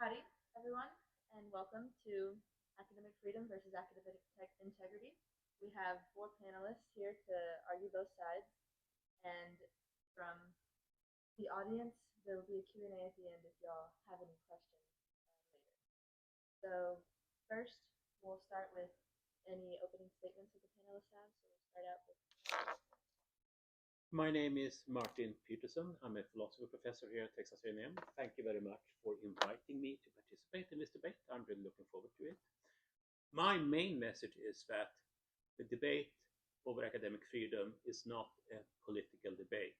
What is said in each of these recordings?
Howdy, everyone, and welcome to Academic Freedom versus Academic Integrity. We have four panelists here to argue both sides, and from the audience, there will be a Q&A at the end if y'all have any questions later. So first, we'll start with any opening statements that the panelists have. So we'll start out with. My name is Martin Peterson. I'm a philosophy professor here at Texas A&M. Thank you very much for inviting me to participate in this debate. I'm really looking forward to it. My main message is that the debate over academic freedom is not a political debate.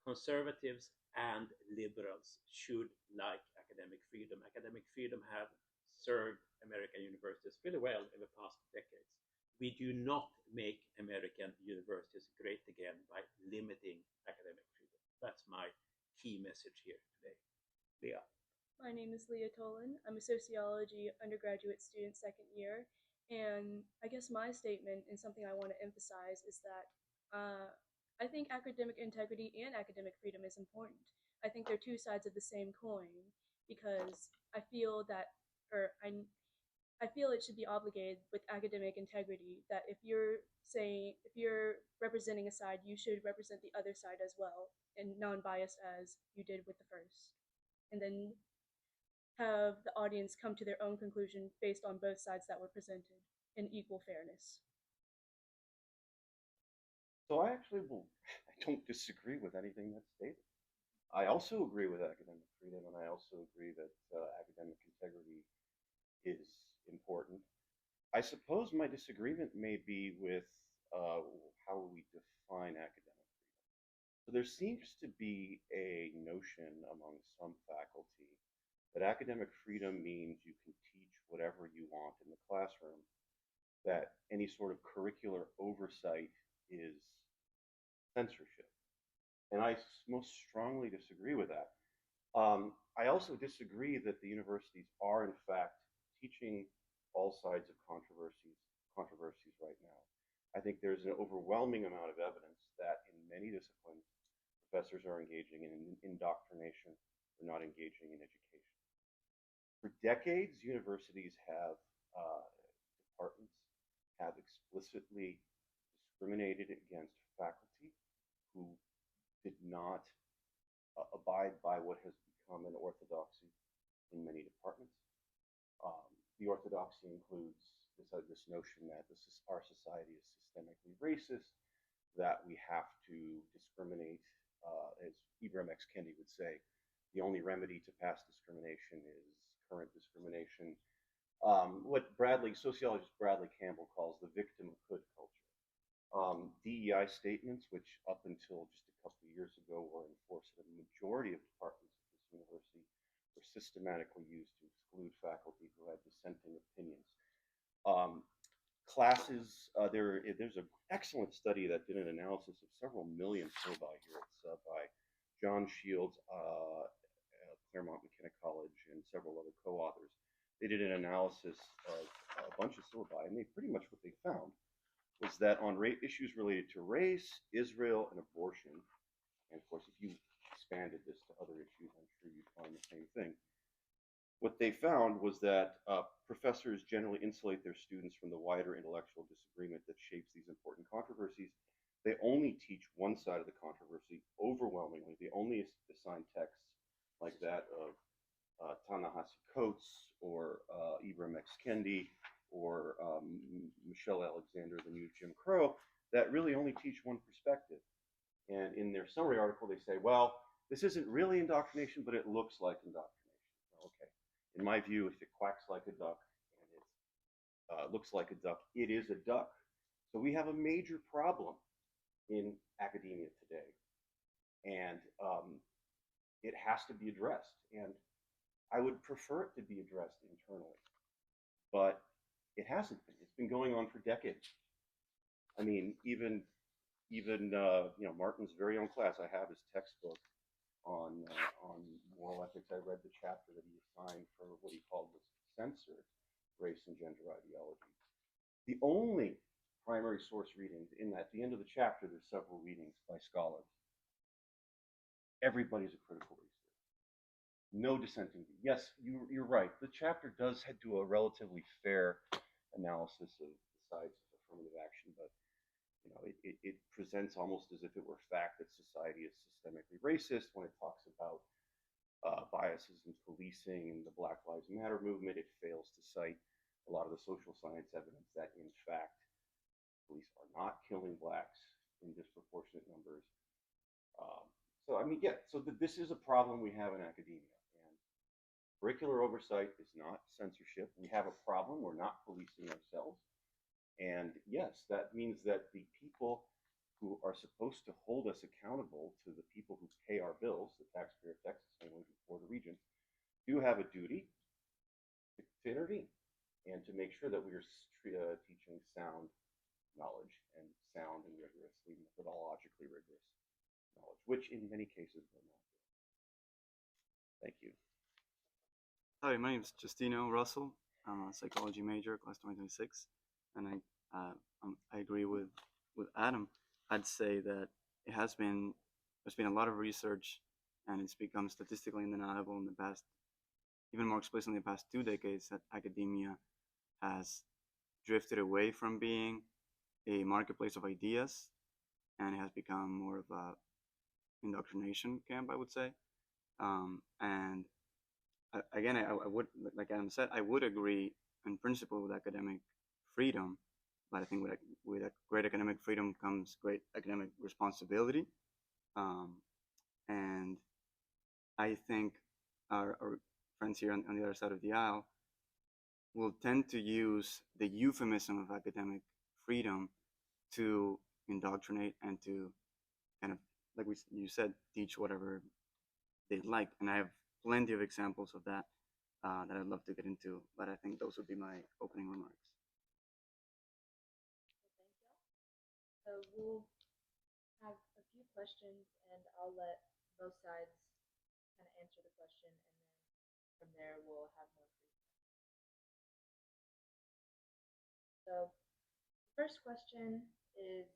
Conservatives and liberals should like academic freedom. Academic freedom have served American universities really well in the past decades. We do not make American universities great again by limiting academic freedom. That's my key message here today. Leah. My name is Leah Tolen. I'm a sociology undergraduate student second year. And I guess my statement and something I want to emphasize is that I think academic integrity and academic freedom is important. I think they're two sides of the same coin because I feel that, I feel it should be obligated with academic integrity that if you're representing a side, you should represent the other side as well and non-biased as you did with the first. And then have the audience come to their own conclusion based on both sides that were presented in equal fairness. So I don't disagree with anything that's stated. I also agree with academic freedom, and I also agree that academic integrity is important. I suppose my disagreement may be with how we define academic freedom. So there seems to be a notion among some faculty that academic freedom means you can teach whatever you want in the classroom, that any sort of curricular oversight is censorship. And I most strongly disagree with that. I also disagree that the universities are, in fact, teaching all sides of controversies right now. I think there's an overwhelming amount of evidence that in many disciplines, professors are engaging in indoctrination or not engaging in education. For decades, universities have, departments have explicitly discriminated against faculty who did not abide by what has become an orthodoxy in many departments. The orthodoxy includes this notion that our society is systemically racist, that we have to discriminate, as Ibram X. Kendi would say, the only remedy to past discrimination is current discrimination. What sociologist Bradley Campbell calls the victimhood culture. DEI statements, which up until just a couple of years ago were enforced at a majority of departments at this university, were systematically used to exclude faculty who had dissenting opinions. Classes, there's an excellent study that did an analysis of several million syllabi here. It's by John Shields, Claremont McKenna College, and several other co-authors. They did an analysis of a bunch of syllabi, and pretty much what they found was that on issues related to race, Israel, and abortion, and of course, if you expanded this to other issues, I'm sure you'd find the same thing. What they found was that professors generally insulate their students from the wider intellectual disagreement that shapes these important controversies. They only teach one side of the controversy overwhelmingly. They only assign texts like that of Ta-Nehisi Coates or Ibram X. Kendi or Michelle Alexander, The New Jim Crow, that really only teach one perspective. And in their summary article, they say, well, this isn't really indoctrination, but it looks like indoctrination. Okay. In my view, if it quacks like a duck and it looks like a duck, it is a duck. So we have a major problem in academia today. And it has to be addressed. And I would prefer it to be addressed internally. But it hasn't been. It's been going on for decades. I mean, even Martin's very own class, I have his textbook on moral ethics. I read the chapter that he assigned for what he called was censored race and gender ideology. The only primary source readings at the end of the chapter, there's several readings by scholars. Everybody's a critical race theorist. No dissenting view. Yes, you're right. The chapter does do a relatively fair analysis of the sides of affirmative action, but it presents almost as if it were fact that society is systemically racist when it talks about biases in policing and the Black Lives Matter movement. It fails to cite a lot of the social science evidence that, in fact, police are not killing blacks in disproportionate numbers. So, I mean, yeah, so this is a problem we have in academia. And curricular oversight is not censorship. We have a problem. We're not policing ourselves. And yes, that means that the people who are supposed to hold us accountable to the people who pay our bills, the taxpayer of Texas, families, and Florida regions, do have a duty to intervene and to make sure that we are teaching sound knowledge and sound and rigorously, methodologically rigorous knowledge, which in many cases we're not doing. Thank you. Hi, my name is Justino Russell. I'm a psychology major, class 2026, and I agree with Adam. I'd say that there's been a lot of research, and it's become statistically undeniable in the past, even more explicitly in the past 2 decades, that academia has drifted away from being a marketplace of ideas, and it has become more of a indoctrination camp, I would say. And again, I would, like Adam said, I would agree in principle with academic freedom, but I think with a great academic freedom comes great academic responsibility. And I think our friends here on the other side of the aisle will tend to use the euphemism of academic freedom to indoctrinate and to kind of, like you said, teach whatever they like. And I have plenty of examples of that that I'd love to get into, but I think those would be my opening remarks. So we'll have a few questions, and I'll let both sides kind of answer the question, and then from there we'll have more free time. So the first question is,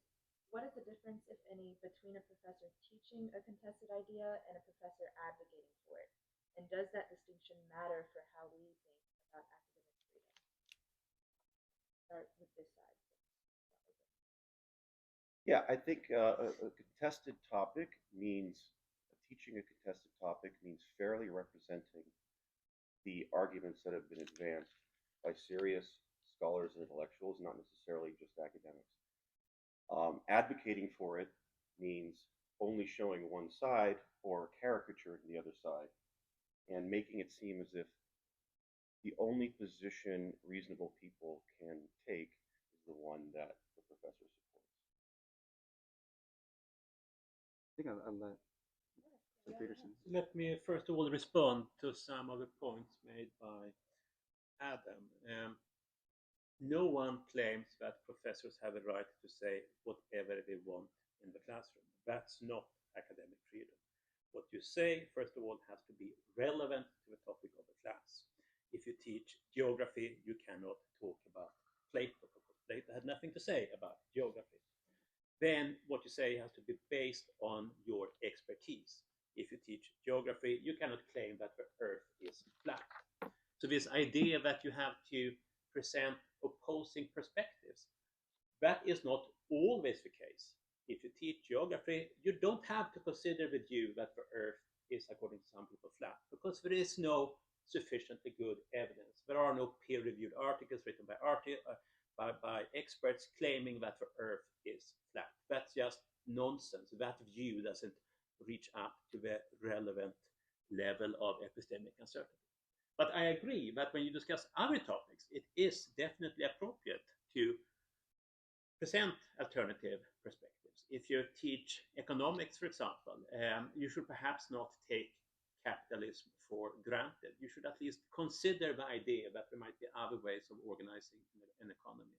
what is the difference, if any, between a professor teaching a contested idea and a professor advocating for it? And does that distinction matter for how we think about academic freedom? Start with this side. Yeah, I think a contested topic means, teaching a contested topic means fairly representing the arguments that have been advanced by serious scholars and intellectuals, not necessarily just academics. Advocating for it means only showing one side or caricaturing the other side and making it seem as if the only position reasonable people can take is the one that the professor supports. I think I'll let Peterson. Let me first of all respond to some of the points made by Adam. No one claims that professors have a right to say whatever they want in the classroom. That's not academic freedom. What you say, first of all, has to be relevant to the topic of the class. If you teach geography, you cannot talk about Plato, because Plato had nothing to say about geography. Then what you say has to be based on your expertise. If you teach geography, you cannot claim that the earth is flat. So this idea that you have to present opposing perspectives, that is not always the case. If you teach geography, you don't have to consider the view that the earth is, according to some people, flat, because there is no sufficiently good evidence. There are no peer-reviewed articles written by experts claiming that the earth is flat. That's just nonsense. That view doesn't reach up to the relevant level of epistemic uncertainty. But I agree that when you discuss other topics, it is definitely appropriate to present alternative perspectives. If you teach economics, for example, you should perhaps not take capitalism for granted. You should at least consider the idea that there might be other ways of organizing an economy.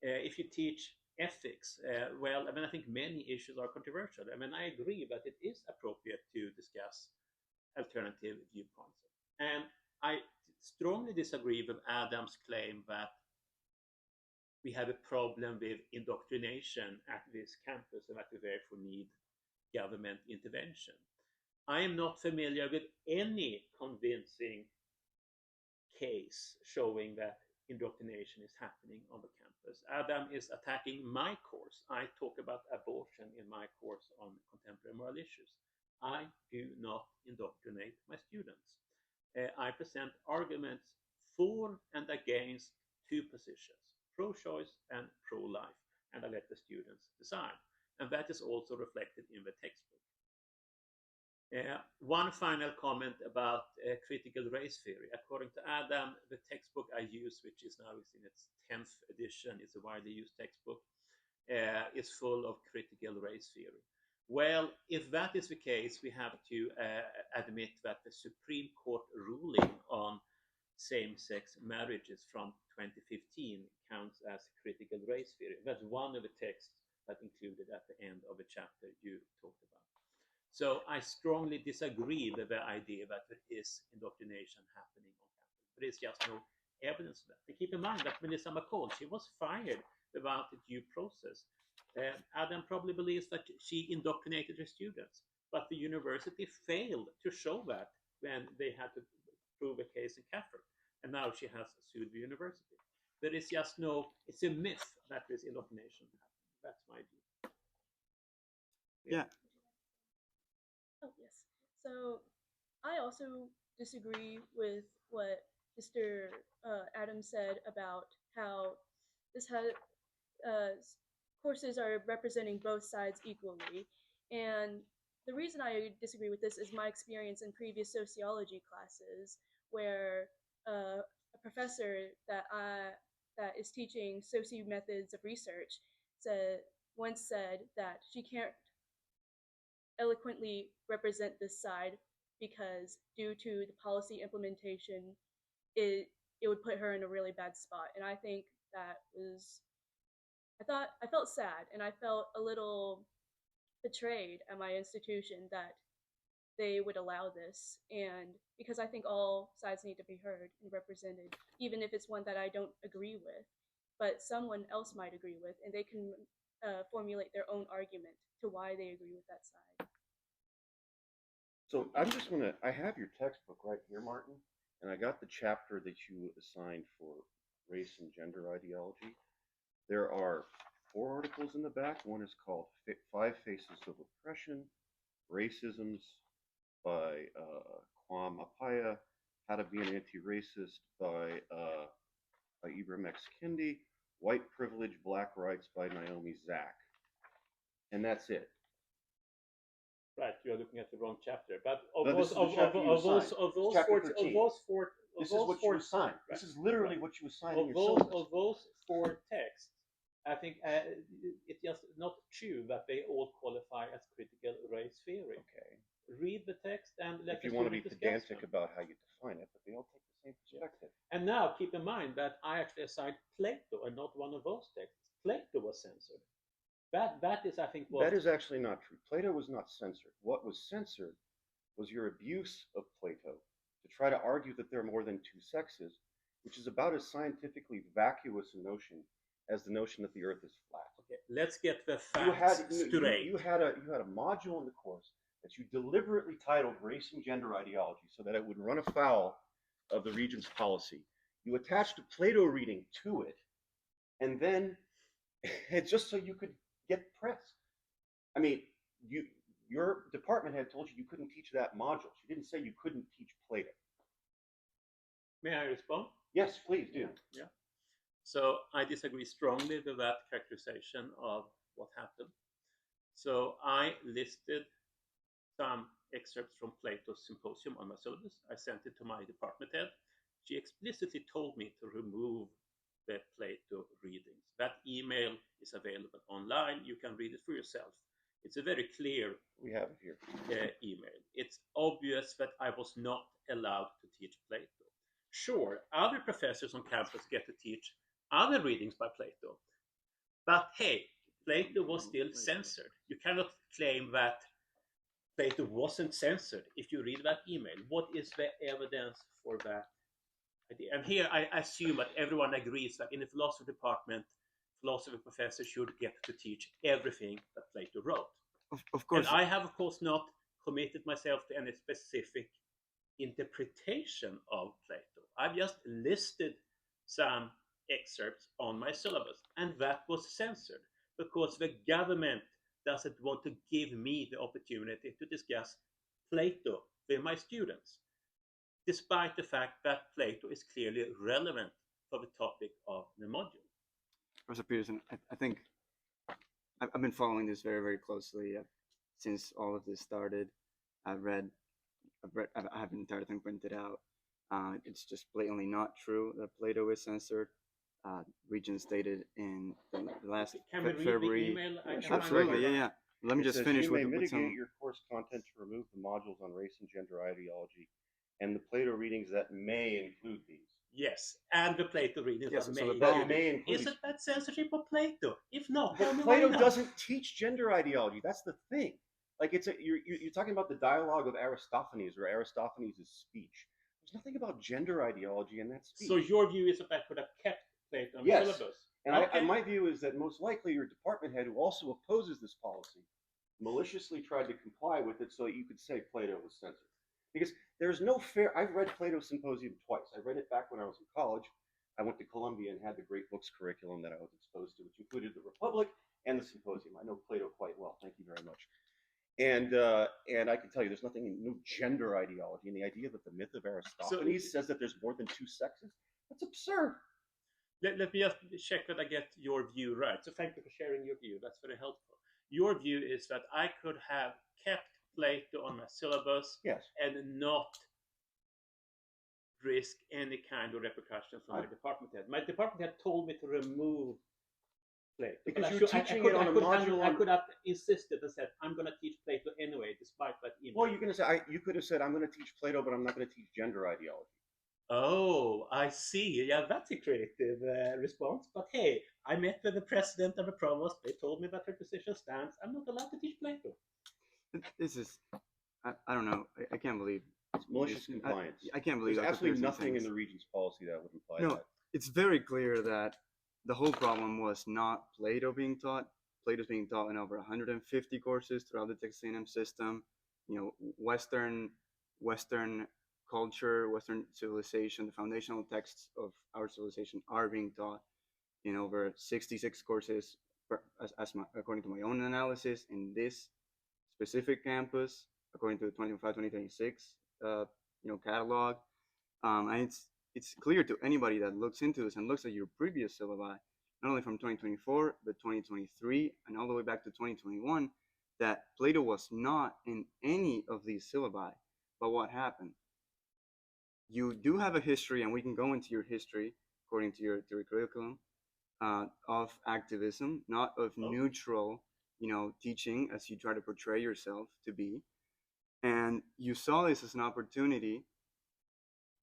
If you teach ethics, well, I mean, I think many issues are controversial. I mean, I agree that it is appropriate to discuss alternative viewpoints. And I strongly disagree with Adam's claim that we have a problem with indoctrination at this campus and that we therefore need government intervention. I am not familiar with any convincing case showing that indoctrination is happening on the campus. Adam is attacking my course. I talk about abortion in my course on contemporary moral issues. I do not indoctrinate my students. I present arguments for and against two positions, pro-choice and pro-life, and I let the students decide. And that is also reflected in the textbook. One final comment about critical race theory. According to Adam, the textbook I use, which is now in its 10th edition, is a widely used textbook, is full of critical race theory. Well, if that is the case, we have to admit that the Supreme Court ruling on same-sex marriages from 2015 counts as critical race theory. That's one of the texts that included at the end of the chapter you talked about. So I strongly disagree with the idea that there is indoctrination happening on campus. There is just no evidence of that. And keep in mind that Melissa McCall, she was fired without a due process. Adam probably believes that she indoctrinated her students, but the university failed to show that when they had to prove a case in Catholic, and now she has sued the university. There is just no, it's a myth that this indoctrination happening. That's my view. Yeah. Oh, yes. So I also disagree with what Mr. Adams said about how this has courses are representing both sides equally. And the reason I disagree with this is my experience in previous sociology classes, where a professor that is teaching socio methods of research once said that she can't eloquently represent this side because due to the policy implementation, it would put her in a really bad spot. And I think that was, I felt sad, and I felt a little betrayed at my institution that they would allow this, and because I think all sides need to be heard and represented, even if it's one that I don't agree with, but someone else might agree with, and they can formulate their own argument to why they agree with that side. So I'm just gonna, I have your textbook right here, Martin, and I got the chapter that you assigned for race and gender ideology. There are 4 articles in the back. One is called 5 Faces of Oppression, Racisms by Kwame Appiah, How to Be an Anti-Racist by Ibram X. Kendi, White Privilege, Black Rights by Naomi Zak. And that's it. Right, you're looking at the wrong chapter. But of No, those, this is the chapter you assigned. of Chapter those 13. four, This is what you assigned. This is literally what you assigned in your syllabus. Of those 4 texts, I think it's just not true that they all qualify as critical race theory. Okay. Read the text and let If you the want to be student discuss pedantic them. about how you define it, but they all take the same perspective. And now keep in mind that I actually assigned Plato and not one of those texts. Plato was censored. That is, I think, what... That is actually not true. Plato was not censored. What was censored was your abuse of Plato to try to argue that there are more than 2 sexes, which is about as scientifically vacuous a notion as the notion that the Earth is flat. Okay, let's get the facts straight. You had a module in the course that you deliberately titled Race and Gender Ideology so that it would run afoul of the Regent's policy. You attached a Plato reading to it, and then just so you could get pressed. I mean, your department had told you couldn't teach that module. She didn't say you couldn't teach Plato. May I respond? Yes, please do. Yeah. So I disagree strongly with that characterization of what happened. So I listed some excerpts from Plato's Symposium on my syllabus. I sent it to my department head. She explicitly told me to remove the Plato readings. That email is available online. You can read it for yourself. It's a very clear We have it here. email. It's obvious that I was not allowed to teach Plato. Sure, other professors on campus get to teach other readings by Plato. But hey, Plato was still censored. You cannot claim that Plato wasn't censored if you read that email. What is the evidence for that idea? And here I assume that everyone agrees that in the philosophy department, philosophy professors should get to teach everything that Plato wrote. Of course. And I have, of course, not committed myself to any specific interpretation of Plato. I've just listed some excerpts on my syllabus, and that was censored because the government doesn't want to give me the opportunity to discuss Plato with my students, despite the fact that Plato is clearly relevant for the topic of the module. Professor Peterson, I think I've been following this very, very closely since all of this started. I have an entire thing printed out. It's just blatantly not true that Plato is censored. Regent stated in the last Can we read February. the email? Absolutely, yeah. Let me It just says, finish you with may mitigate some. your course content to remove the modules on race and gender ideology and the Plato readings that may include these. Yes, and the Plato readings Yes, that so may. the That problem- may include Isn't that censorship of Plato? If not, tell But me why Plato not. doesn't teach gender ideology. That's the thing. Like you're talking about the dialogue of Aristophanes or Aristophanes' speech. There's nothing about gender ideology in that speech. So your view is that I could have kept Plato on Yes. the syllabus? And Okay. my view is that most likely your department head, who also opposes this policy, maliciously tried to comply with it so that you could say Plato was censored. Because there's no fair. I've read Plato's Symposium twice. I read it back when I was in college. I went to Columbia and had the great books curriculum that I was exposed to, which included the Republic and the Symposium. I know Plato quite well. Thank you very much. And I can tell you, there's no gender ideology. And the idea that the myth of Aristophanes says that there's more than two sexes, that's absurd. Let me just check that I get your view right. So thank you for sharing your view. That's very helpful. Your view is that I could have kept Plato on my syllabus Yes. and not risk any kind of repercussion from my department head. My department head told me to remove Plato. Because But you're teaching it on a module. I could have insisted and said, I'm going to teach Plato anyway, despite that email. Well, you're going to say, you could have said, I'm going to teach Plato, but I'm not going to teach gender ideology. Oh, I see. Yeah, that's a creative response. But hey, I met with the president and the provost. They told me that her position stands. I'm not allowed to teach Plato. This is, I don't know. I can't believe. It's malicious compliance. I can't believe There's Dr. absolutely Peterson nothing in thinks. the Regent's policy that would imply No, that. it's very clear that the whole problem was not Plato being taught. Plato's being taught in over 150 courses throughout the Texas A&M system. You know, Western culture, Western civilization, the foundational texts of our civilization are being taught in over 66 courses, according to my own analysis, in this specific campus, according to the 2025-2026 catalog. And it's clear to anybody that looks into this and looks at your previous syllabi, not only from 2024, but 2023, and all the way back to 2021, that Plato was not in any of these syllabi. But what happened? You do have a history, and we can go into your history, according to your curriculum, of activism, not of neutral, teaching as you try to portray yourself to be. And you saw this as an opportunity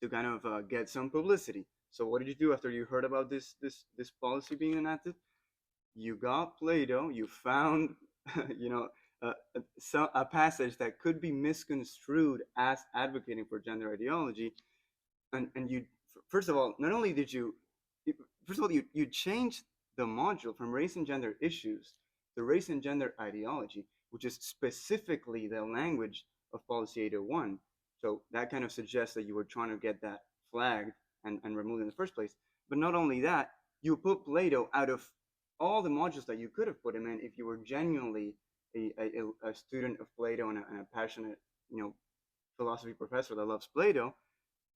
to kind of get some publicity. So what did you do after you heard about this policy being enacted? You got Plato. You found, a passage that could be misconstrued as advocating for gender ideology, and you, first of all, you changed the module from race and gender issues to race and gender ideology, which is specifically the language of Policy 801. So that kind of suggests that you were trying to get that flagged and removed in the first place. But not only that, you put Plato out of all the modules that you could have put him in if you were genuinely a student of Plato and a passionate, philosophy professor that loves Plato.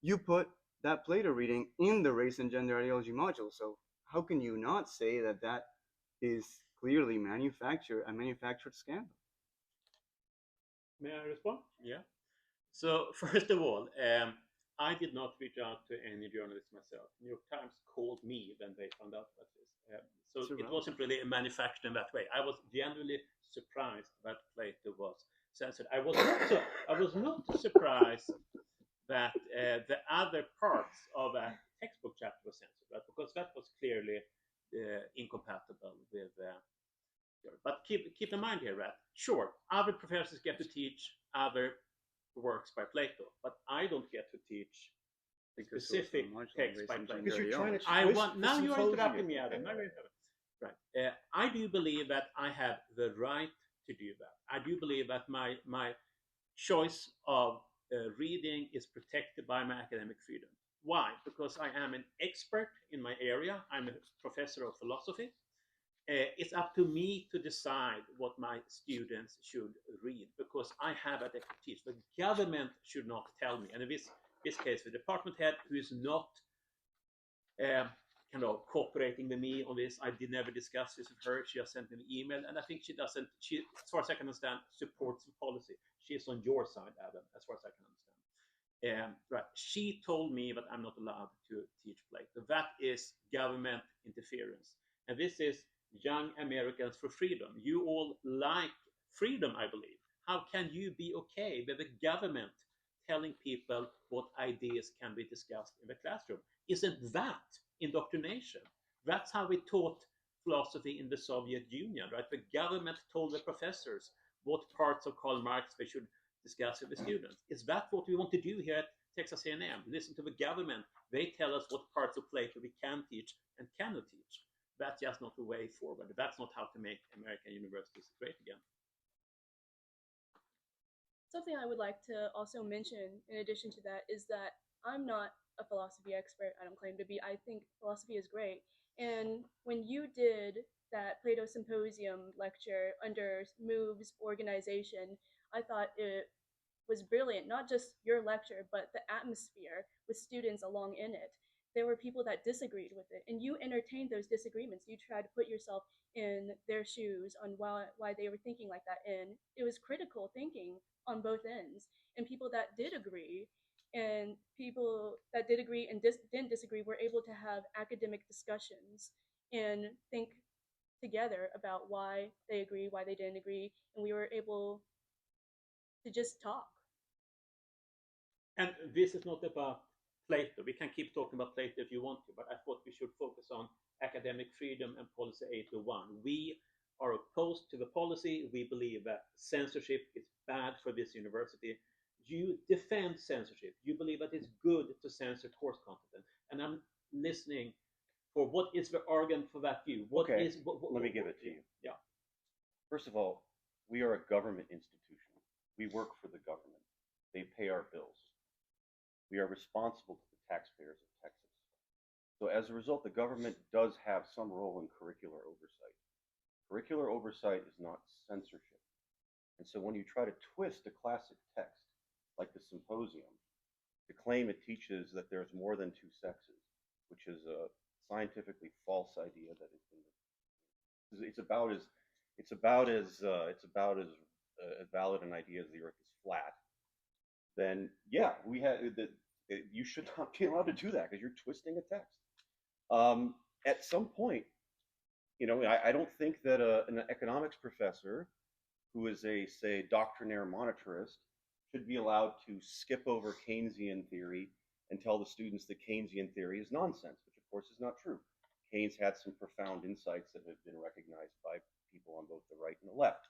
You put that Plato reading in the race and gender ideology module. So how can you not say that that is clearly a manufactured scandal? May I respond? Yeah. So first of all, I did not reach out to any journalists myself. New York Times called me when they found out about this. So it wasn't really a manufactured in that way. I was genuinely surprised that Plato was censored. I was not surprised that the other parts of a textbook chapter was censored, right? Because that was clearly incompatible with. But keep in mind here, right? Sure, other professors get to teach other works by Plato, but I don't get to teach specific text by Plato. Because you're trying to Now you're interrupting me, Adam. Right. I do believe that I have the right to do that. I do believe that my choice of reading is protected by my academic freedom. Why? Because I am an expert in my area. I'm a professor of philosophy. It's up to me to decide what my students should read because I have that expertise. The government should not tell me. And in this case, the department head, who is not kind of cooperating with me on this, I did never discuss this with her. She just sent me an email, and I think she doesn't. She, as far as I can understand, supports the policy. She is on your side, Adam, as far as I can understand. Right. She told me that I'm not allowed to teach Plato. That is government interference. And this is Young Americans for Freedom. You all like freedom, I believe. How can you be okay with the government telling people what ideas can be discussed in the classroom? Isn't that indoctrination? That's how we taught philosophy in the Soviet Union, right? The government told the professors what parts of Karl Marx they should discuss with the students. Is that what we want to do here at Texas A&M? Listen to the government. They tell us what parts of Plato we can teach and cannot teach. That's just not the way forward. That's not how to make American universities great again. Something I would like to also mention in addition to that is that I'm not a philosophy expert. I don't claim to be. I think philosophy is great. And when you did that Plato Symposium lecture under MOVE's organization, I thought it was brilliant. Not just your lecture, but the atmosphere with students along in it. There were people that disagreed with it, and you entertained those disagreements. You tried to put yourself in their shoes on why they were thinking like that. And it was critical thinking on both ends. And people that did agree and people that did agree and didn't disagree were able to have academic discussions and think together about why they agree, why they didn't agree, and we were able to just talk. And this is not about Plato. We can keep talking about Plato if you want to, but I thought we should focus on academic freedom and policy 801. We are opposed to the policy. We believe that censorship is bad for this university. You defend censorship. You believe that it's good to censor course content. And I'm listening for what is the argument for that view. Let me give it to you. Yeah. First of all, we are a government institution. We work for the government. They pay our bills. We are responsible to the taxpayers of Texas. So as a result, the government does have some role in curricular oversight. Curricular oversight is not censorship. And so when you try to twist a classic text, like the Symposium, to claim it teaches that there's more than two sexes, which is a scientifically false idea that it's about as valid an idea as the Earth is flat, then yeah, you should not be allowed to do that because you're twisting a text. At some point, I don't think that an economics professor who is a, say, doctrinaire monetarist should be allowed to skip over Keynesian theory and tell the students that Keynesian theory is nonsense, which of course is not true. Keynes had some profound insights that have been recognized by people on both the right and the left.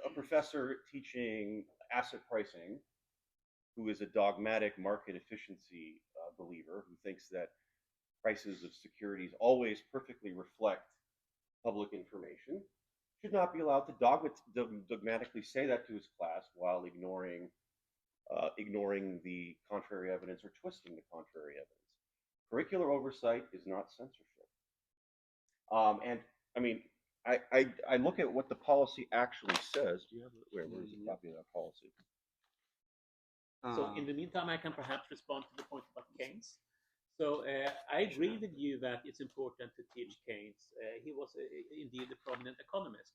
A professor teaching asset pricing who is a dogmatic market efficiency believer who thinks that prices of securities always perfectly reflect public information should not be allowed to dogmatically say that to his class while ignoring the contrary evidence or twisting the contrary evidence. Curricular oversight is not censorship. And I mean, I look at what the policy actually says. Do you have where's a copy of that policy? So in the meantime, I can perhaps respond to the point about Keynes. So I agree with you that it's important to teach Keynes. He was indeed a prominent economist.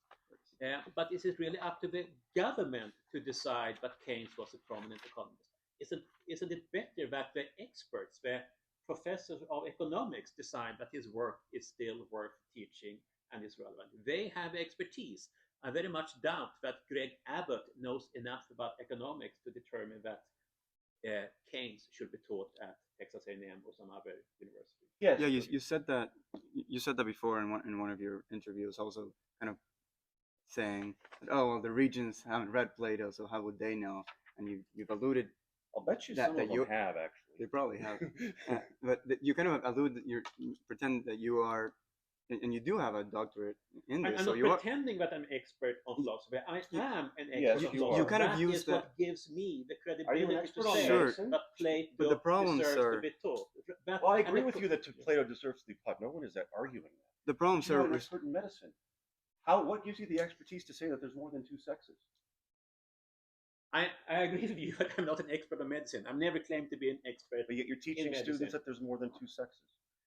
But is it really up to the government to decide that Keynes was a prominent economist? Isn't it better that the experts, the professors of economics, decide that his work is still worth teaching and is relevant? They have expertise. I very much doubt that Greg Abbott knows enough about economics to determine that Keynes should be taught at Texas A&M or some other university. Yes. Yeah, you said that. You said that before in one of your interviews. Also, kind of saying that, oh well, the regents haven't read Plato, so how would they know? And you've alluded. I'll bet you some of them have actually. They probably have. But you kind of allude that you pretend that you are and you do have a doctorate in I'm this, I'm so not you are. pretending that I'm expert on philosophy. I You- am an Yes, expert on you philosophy. are. kind of That use is that- what gives me the Are you credibility an to expert on say Sure. medicine? that Plato But the problem, deserves sir- to be taught. But, Well, I and agree the with pro- you that Plato deserves to be taught. No one is arguing that. The problem, But you're not sir, an expert in medicine. What gives you the expertise to say that there's more than two sexes? I agree with you that I'm not an expert on medicine. I've never claimed to be an expert. But yet you're teaching medicine. students that there's more than two sexes.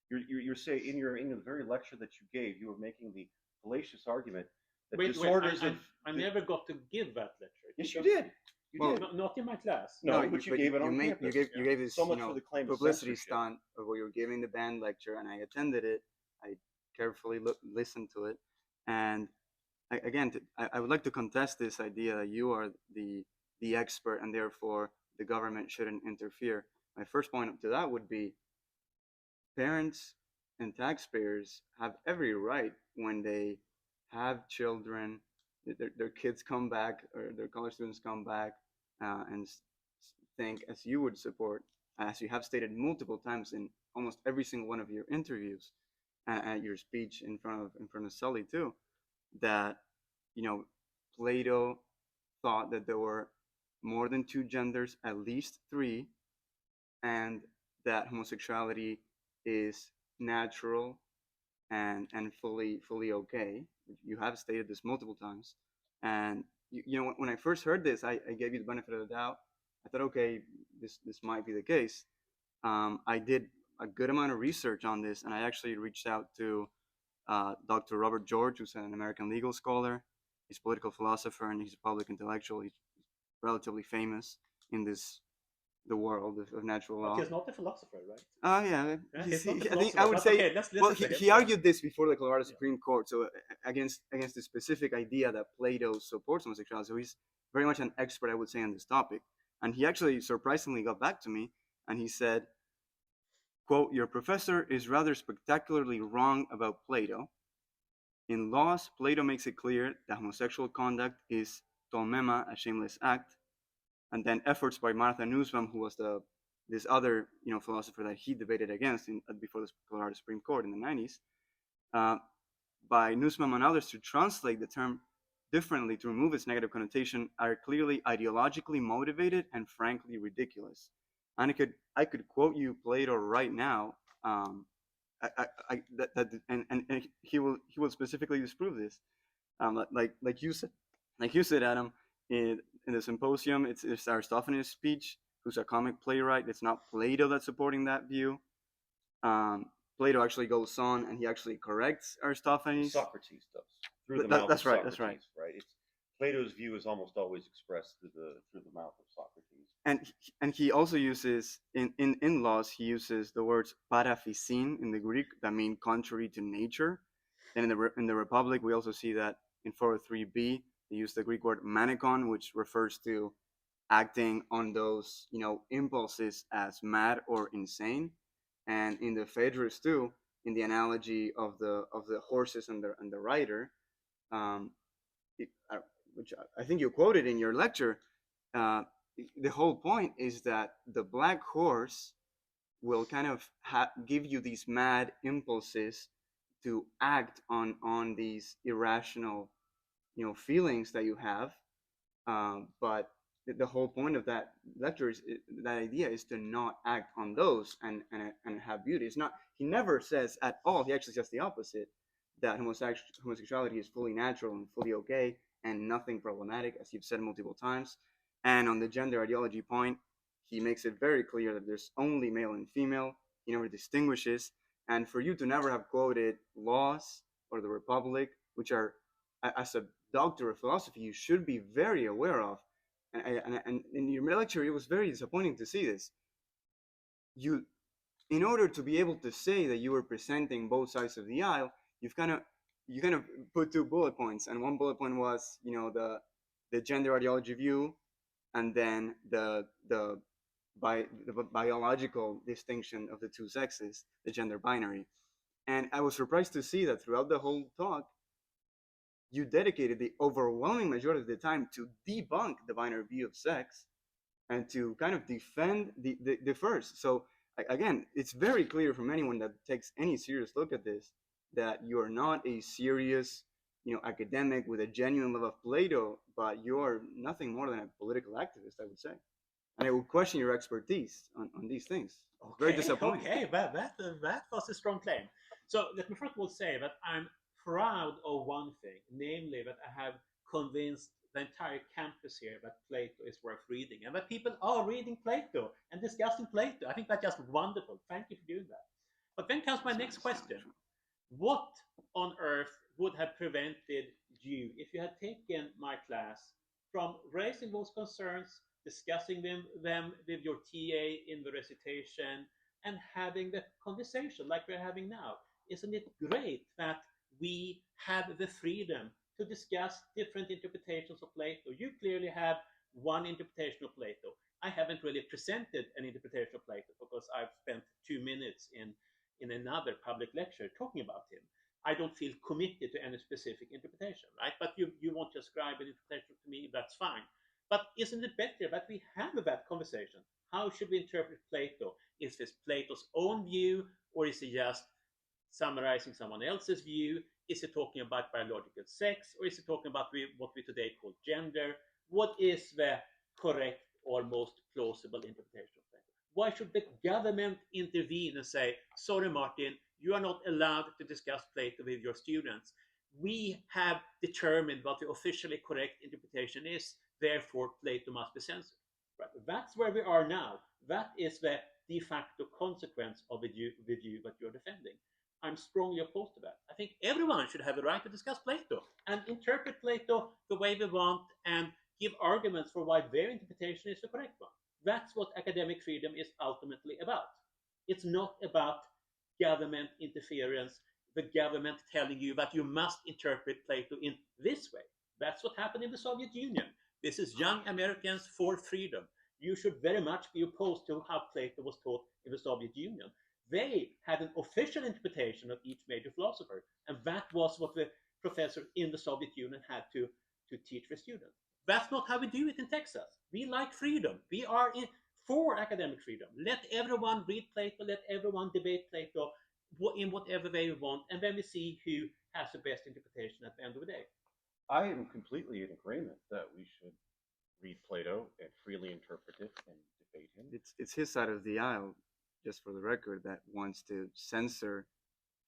You're saying in the very lecture that you gave, you were making the fallacious argument that disorders I never got to give that lecture. Yes, you did. You Well, did. Not in my class. No, but you gave it on campus. You gave this So much for the claim of publicity censorship. stunt of where you were giving the band lecture, and I attended it. I carefully listened to it, and I would like to contest this idea that you are the expert and therefore the government shouldn't interfere. My first point to that would be parents and taxpayers have every right when they have children, their kids come back or their college students come back and think as you would support, as you have stated multiple times in almost every single one of your interviews, at your speech in front of Sully too, that Plato thought that there were more than two genders, at least three, and that homosexuality is natural and fully okay. You have stated this multiple times, and when I first heard this, I gave you the benefit of the doubt. I thought, okay, this might be the case. I did a good amount of research on this, and I actually reached out to Dr. Robert George, who's an American legal scholar. He's a political philosopher and he's a public intellectual. He's relatively famous in the world of natural law. But he's not a philosopher, right? Oh yeah, He's not a I think philosopher, I would but say. okay, let's Well, say he argued this before the Colorado Yeah. Supreme Court, so against the specific idea that Plato supports homosexuality. So he's very much an expert, I would say, on this topic. And he actually surprisingly got back to me, and he said, quote, "Your professor is rather spectacularly wrong about Plato. In laws, Plato makes it clear that homosexual conduct is tolmema, a shameless act, and then efforts by Martha Nussbaum, who was this other philosopher that he debated against before the Colorado Supreme Court in the 90s, by Nussbaum and others to translate the term differently to remove its negative connotation are clearly ideologically motivated and frankly ridiculous." And I could quote you Plato right now. And he will specifically disprove this. Like you said, Adam, in the symposium, it's Aristophanes' speech, who's a comic playwright. It's not Plato that's supporting that view. Plato actually goes on and he actually corrects Aristophanes. Socrates does through the That- mouth that's of right, Socrates. that's right. Right. Plato's view is almost always expressed through the mouth of Socrates. And he also uses in laws, he uses the words paraphysin in the Greek that mean contrary to nature. And in the Republic, we also see that in 403b they use the Greek word manikon, which refers to acting on those impulses as mad or insane. And in the Phaedrus too, in the analogy of the horses and the rider, which I think you quoted in your lecture, the whole point is that the black horse will kind of give you these mad impulses to act on these irrational feelings that you have, but the whole point of that lecture is that idea is to not act on those and have beauty. It's not, he never says at all, he actually says the opposite, that homosexuality is fully natural and fully okay and nothing problematic, as you've said multiple times. And on the gender ideology point, he makes it very clear that there's only male and female. He never distinguishes. And for you to never have quoted laws or the Republic, which are, as a doctor of philosophy, you should be very aware of. And in your lecture, it was very disappointing to see this. You, in order to be able to say that you were presenting both sides of the aisle, you kind of put two bullet points, and one bullet point was the gender ideology view, and then the biological distinction of the two sexes, the gender binary. And I was surprised to see that throughout the whole talk, you dedicated the overwhelming majority of the time to debunk the binary view of sex and to kind of defend the first. So again, it's very clear from anyone that takes any serious look at this that you are not a serious, academic with a genuine love of Plato, but you're nothing more than a political activist, I would say. And I would question your expertise on these things. Very disappointing. Okay, that was a strong claim. So let me first of all say that I'm proud of one thing, namely that I have convinced the entire campus here that Plato is worth reading and that people are reading Plato and discussing Plato. I think that's just wonderful. Thank you for doing that. But then comes my next question. What on earth would have prevented you, if you had taken my class, from raising those concerns, discussing them with your TA in the recitation, and having the conversation like we're having now? Isn't it great that we have the freedom to discuss different interpretations of Plato? You clearly have one interpretation of Plato. I haven't really presented an interpretation of Plato because I've spent 2 minutes in another public lecture talking about him. I don't feel committed to any specific interpretation, right? But you want to ascribe an interpretation to me, that's fine. But isn't it better that we have that conversation? How should we interpret Plato? Is this Plato's own view, or is he just summarizing someone else's view? Is he talking about biological sex, or is he talking about what we today call gender? What is the correct or most plausible interpretation of Plato? Why should the government intervene and say, sorry, Martin, you are not allowed to discuss Plato with your students? We have determined what the officially correct interpretation is, therefore Plato must be censored. Right? That's where we are now. That is the de facto consequence of the view that you're defending. I'm strongly opposed to that. I think everyone should have the right to discuss Plato and interpret Plato the way they want and give arguments for why their interpretation is the correct one. That's what academic freedom is ultimately about. It's not about government interference, the government telling you that you must interpret Plato in this way. That's what happened in the Soviet Union. This is young Americans for freedom. You should very much be opposed to how Plato was taught in the Soviet Union. They had an official interpretation of each major philosopher, and that was what the professor in the Soviet Union had to teach the students. That's not how we do it in Texas. We like freedom. We are for academic freedom. Let everyone read Plato, let everyone debate Plato in whatever way we want, and then we see who has the best interpretation at the end of the day. I am completely in agreement that we should read Plato and freely interpret it and debate him. It's his side of the aisle, just for the record, that wants to censor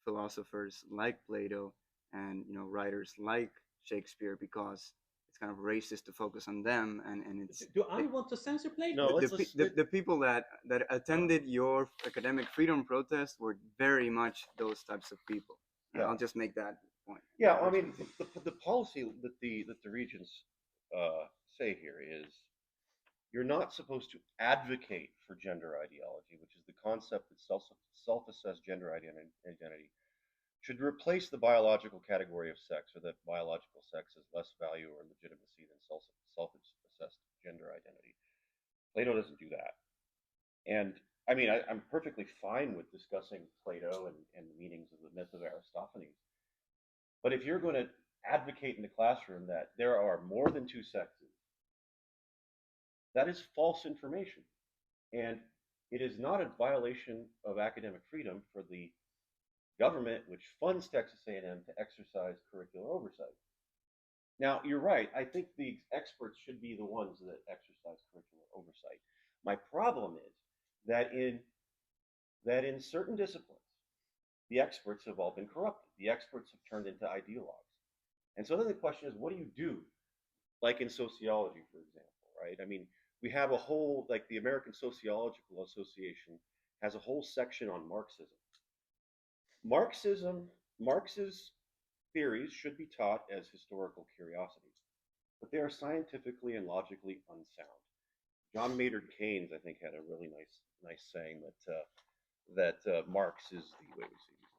philosophers like Plato and writers like Shakespeare because it's kind of racist to focus on them, and it's. Do I want to censor Plato? No, the people that attended your academic freedom protest were very much those types of people. Yeah. I'll just make that point. Yeah, I mean, the policy that the regents say here is you're not supposed to advocate for gender ideology, which is the concept that self-assessed gender identity should replace the biological category of sex, or that biological sex has less value or legitimacy than self-assessed gender identity. Plato doesn't do that. And I mean, I'm perfectly fine with discussing Plato and the meanings of the myth of Aristophanes. But if you're going to advocate in the classroom that there are more than two sexes, that is false information. And it is not a violation of academic freedom for the government, which funds Texas A&M, to exercise curricular oversight. Now, you're right. I think the experts should be the ones that exercise curricular oversight. My problem is that in certain disciplines, the experts have all been corrupted. The experts have turned into ideologues. And so then the question is, what do you do? Like in sociology, for example, right? I mean, we have a whole, like the American Sociological Association has a whole section on Marxism. Marx's theories should be taught as historical curiosities, but they are scientifically and logically unsound. John Maynard Keynes, I think, had a really nice saying that Marx is the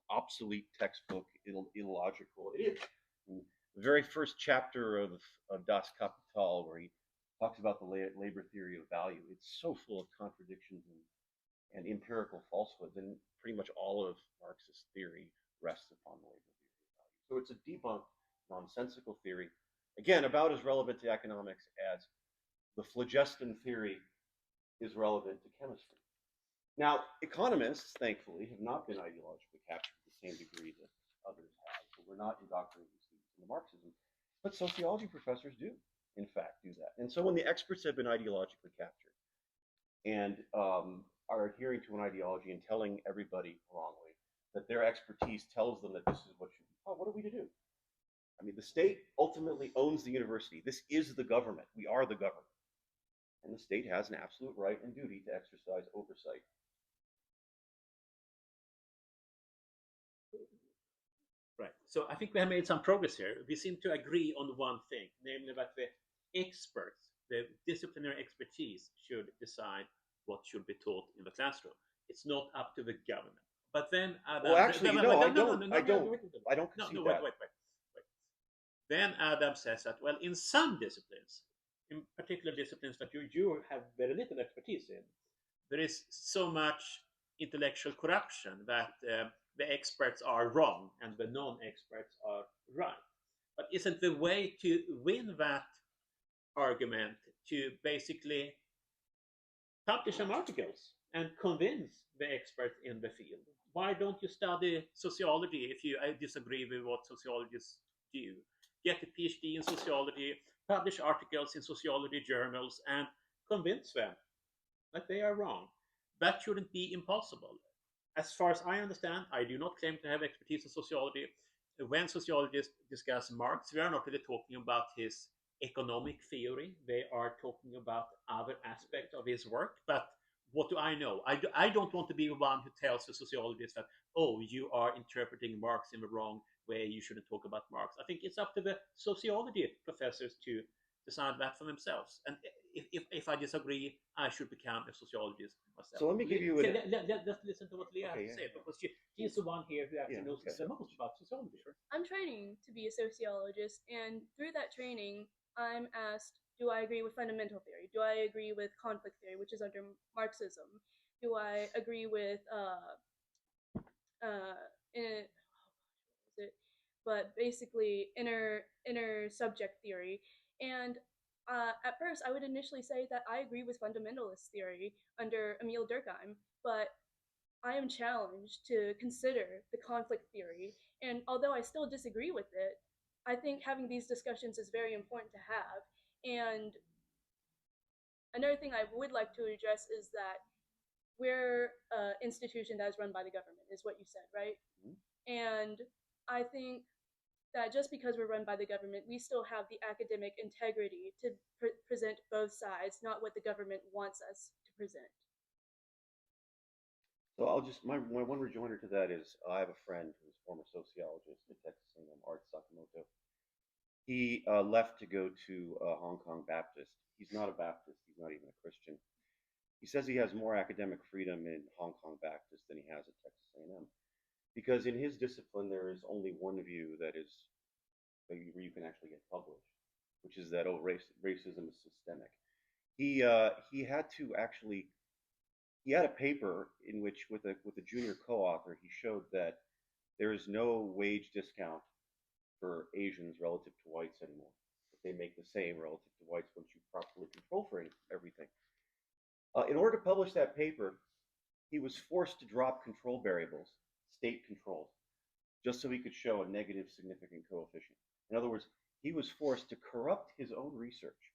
obsolete textbook, illogical. It is. The very first chapter of Das Kapital, where he talks about the labor theory of value, it's so full of contradictions and empirical falsehoods, and pretty much all of Marx's theory rests upon the labor theory of value. So it's a debunked, nonsensical theory, again, about as relevant to economics as the phlogiston theory is relevant to chemistry. Now, economists, thankfully, have not been ideologically captured to the same degree that others have. So we're not indoctrinating students into Marxism, but sociology professors do, in fact, do that. And so when the experts have been ideologically captured and are adhering to an ideology and telling everybody wrongly that their expertise tells them that this is what should be taught, what are we to do? I mean, the state ultimately owns the university. This is the government. We are the government. And the state has an absolute right and duty to exercise oversight. Right. So I think we have made some progress here. We seem to agree on one thing, namely that the experts, the disciplinary expertise, should decide what should be taught in the classroom. It's not up to the government. But then, Well, actually, I don't concede that. Wait. Then Adam says that, well, in some disciplines, in particular disciplines that you have very little expertise in, there is so much intellectual corruption that the experts are wrong and the non-experts are right. But isn't the way to win that argument to basically publish some articles and convince the experts in the field? Why don't you study sociology if you disagree with what sociologists do? Get a PhD in sociology, publish articles in sociology journals, and convince them that they are wrong. That shouldn't be impossible. As far as I understand, I do not claim to have expertise in sociology. When sociologists discuss Marx, we are not really talking about his economic theory. They are talking about other aspects of his work. But what do I know? I don't want to be the one who tells the sociologist that, oh, you are interpreting Marx in the wrong way, you shouldn't talk about Marx. I think it's up to the sociology professors to decide that for themselves. And if I disagree, I should become a sociologist myself. So let me give you let's listen to what Leah has to say, yeah. because she's the one here who actually knows the most about sociology. I'm training to be a sociologist, and through that training, I'm asked, do I agree with fundamental theory? Do I agree with conflict theory, which is under Marxism? Do I agree with basically inner subject theory? And at first, I would initially say that I agree with fundamentalist theory under Emil Durkheim, but I am challenged to consider the conflict theory. And although I still disagree with it, I think having these discussions is very important to have. And another thing I would like to address is that we're an institution that is run by the government, is what you said, right? Mhm. And I think that just because we're run by the government, we still have the academic integrity to present both sides, not what the government wants us to present. So I'll just, my one rejoinder to that is, I have a friend who's a former sociologist at Texas A&M, Art Sakamoto. He left to go to Hong Kong Baptist. He's not a Baptist, he's not even a Christian. He says he has more academic freedom in Hong Kong Baptist than he has at Texas A&M. Because in his discipline, there is only one view that is, where you can actually get published, which is that, oh, racism is systemic. He had to actually, he had a paper in which, with a junior co-author, he showed that there is no wage discount for Asians relative to whites anymore. That they make the same relative to whites once you properly control for everything. In order to publish that paper, he was forced to drop control variables, state controls, just so he could show a negative significant coefficient. In other words, he was forced to corrupt his own research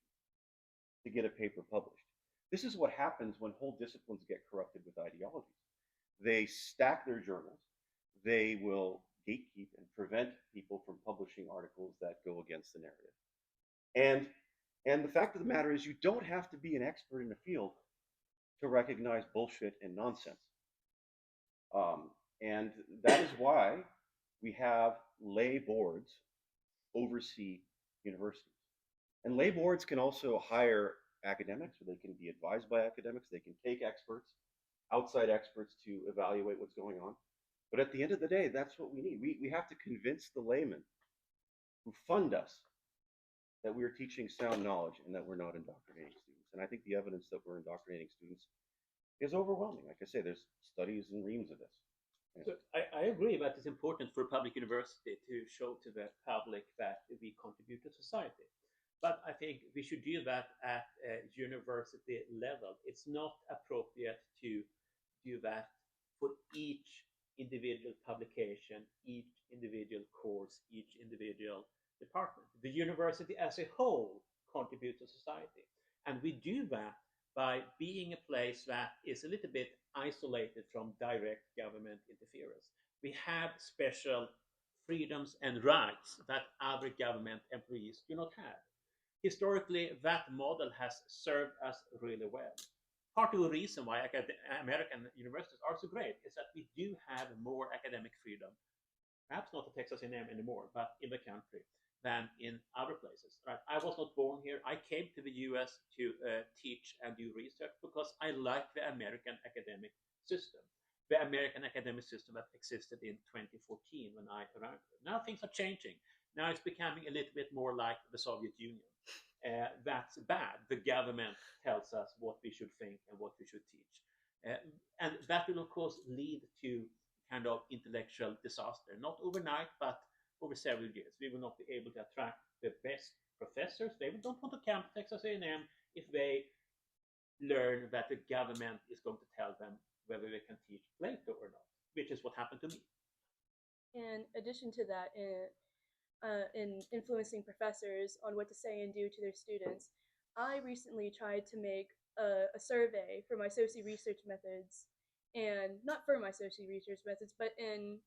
to get a paper published. This is what happens when whole disciplines get corrupted with ideologies. They stack their journals. They will gatekeep and prevent people from publishing articles that go against the narrative. And the fact of the matter is, you don't have to be an expert in the field to recognize bullshit and nonsense. And that is why we have lay boards oversee universities. And lay boards can also hire academics, or they can be advised by academics. They can take experts, outside experts, to evaluate what's going on. But at the end of the day, that's what we need. We have to convince the laymen who fund us that we're teaching sound knowledge and that we're not indoctrinating students. And I think the evidence that we're indoctrinating students is overwhelming. Like I say, there's studies and reams of this. So I agree that it's important for a public university to show to the public that we contribute to society. But I think we should do that at a university level. It's not appropriate to do that for each individual publication, each individual course, each individual department. The university as a whole contributes to society. And we do that by being a place that is a little bit isolated from direct government interference. We have special freedoms and rights that other government employees do not have. Historically, that model has served us really well. Part of the reason why American universities are so great is that we do have more academic freedom, perhaps not at Texas A&M anymore, but in the country, than in other places. Right? I was not born here. I came to the US to teach and do research because I like the American academic system. The American academic system that existed in 2014 when I arrived. Now things are changing. Now it's becoming a little bit more like the Soviet Union. That's bad. The government tells us what we should think and what we should teach. And that will, of course, lead to kind of intellectual disaster. Not overnight, but over several years. We will not be able to attract the best professors. They don't want to come to Texas A&M if they learn that the government is going to tell them whether they can teach Plato or not, which is what happened to me. In addition to that, in influencing professors on what to say and do to their students, I recently tried to make a survey for my soci research methods, and not for my soci research methods, but in,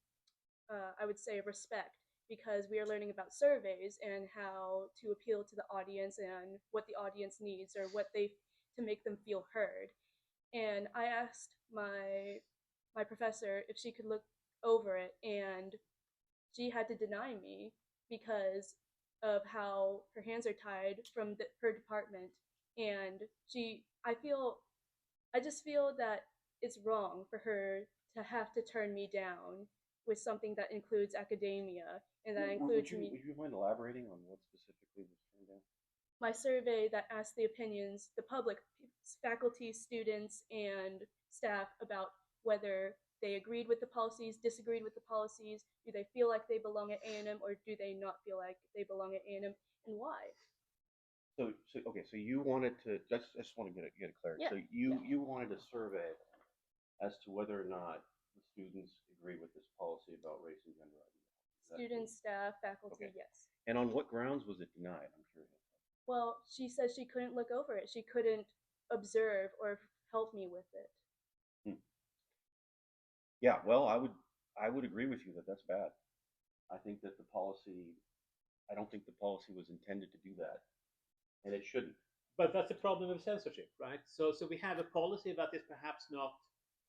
I would say, respect, because we are learning about surveys and how to appeal to the audience and what the audience needs or what they to make them feel heard. And I asked my professor if she could look over it, and she had to deny me because of how her hands are tied from her department. And I just feel that it's wrong for her to have to turn me down with something that includes academia and that includes me. Would you mind elaborating on what specifically was turned down? My survey that asked the opinions, the public, faculty, students, and staff about whether they agreed with the policies, disagreed with the policies, do they feel like they belong at A&M, or do they not feel like they belong at A&M, and why? So you wanted to, I just want to get it clear. Yeah. So you wanted a survey as to whether or not the students agree with this policy about race and gender identity. Students, staff, faculty, Okay. yes. And on what grounds was it denied? I'm curious. Well, she said she couldn't look over it. She couldn't observe or help me with it. Yeah, well, I would agree with you that that's bad. I think that I don't think the policy was intended to do that, and it shouldn't. But that's the problem with censorship, right? So we have a policy that is perhaps not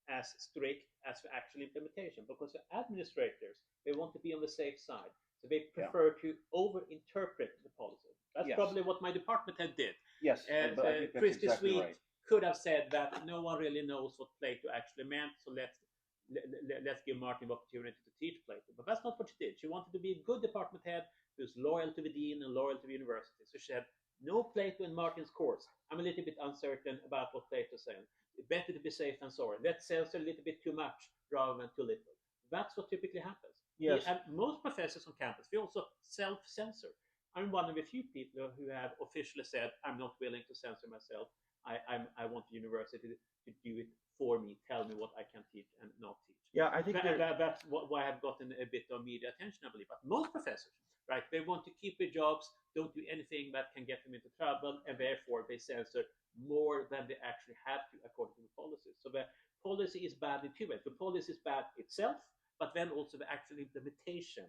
as strict as the actual implementation, because the administrators, they want to be on the safe side. So they prefer to over-interpret the policy. That's probably what my department head did. Yes, but I think that's Christy exactly Sweet right. could have said that no one really knows what Plato actually meant, so let's give Martin the opportunity to teach Plato. But that's not what she did. She wanted to be a good department head who's loyal to the dean and loyal to the university. So she said, no Plato in Martin's course. I'm a little bit uncertain about what Plato said. Better to be safe than sorry. Let's censor a little bit too much rather than too little. That's what typically happens. Yes. And most professors on campus, we also self-censor. I'm one of the few people who have officially said, I'm not willing to censor myself. I want the university to do it for me, tell me what I can teach and not teach. Yeah, I think that's why I've gotten a bit of media attention, I believe. But most professors, right, they want to keep their jobs, don't do anything that can get them into trouble, and therefore they censor more than they actually have to according to the policy. So the policy is bad in two ways. The policy is bad itself, but then also the actual implementation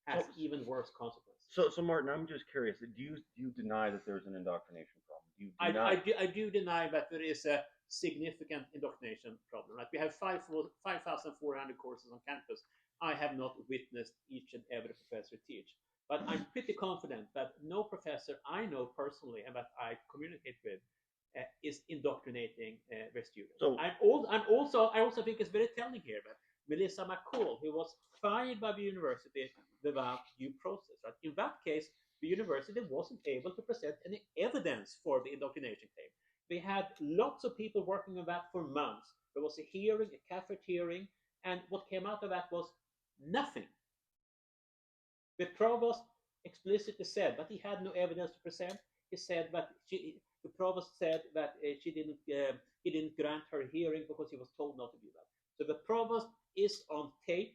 has even worse consequences. So Martin, I'm just curious. Do you deny that there's an indoctrination problem? I do deny that there is a significant indoctrination problem. Right? We have 5,400 courses on campus. I have not witnessed each and every professor teach, but I'm pretty confident that no professor I know personally and that I communicate with is indoctrinating their students. So, I also think it's very telling here that Melissa McCall, who was fired by the university without due process. Right? In that case, the university wasn't able to present any evidence for the indoctrination claim. They had lots of people working on that for months. There was a hearing, a CAFET hearing, and what came out of that was nothing. The provost explicitly said that he had no evidence to present. He said that the provost said that he didn't grant her hearing because he was told not to do that. So the provost is on tape,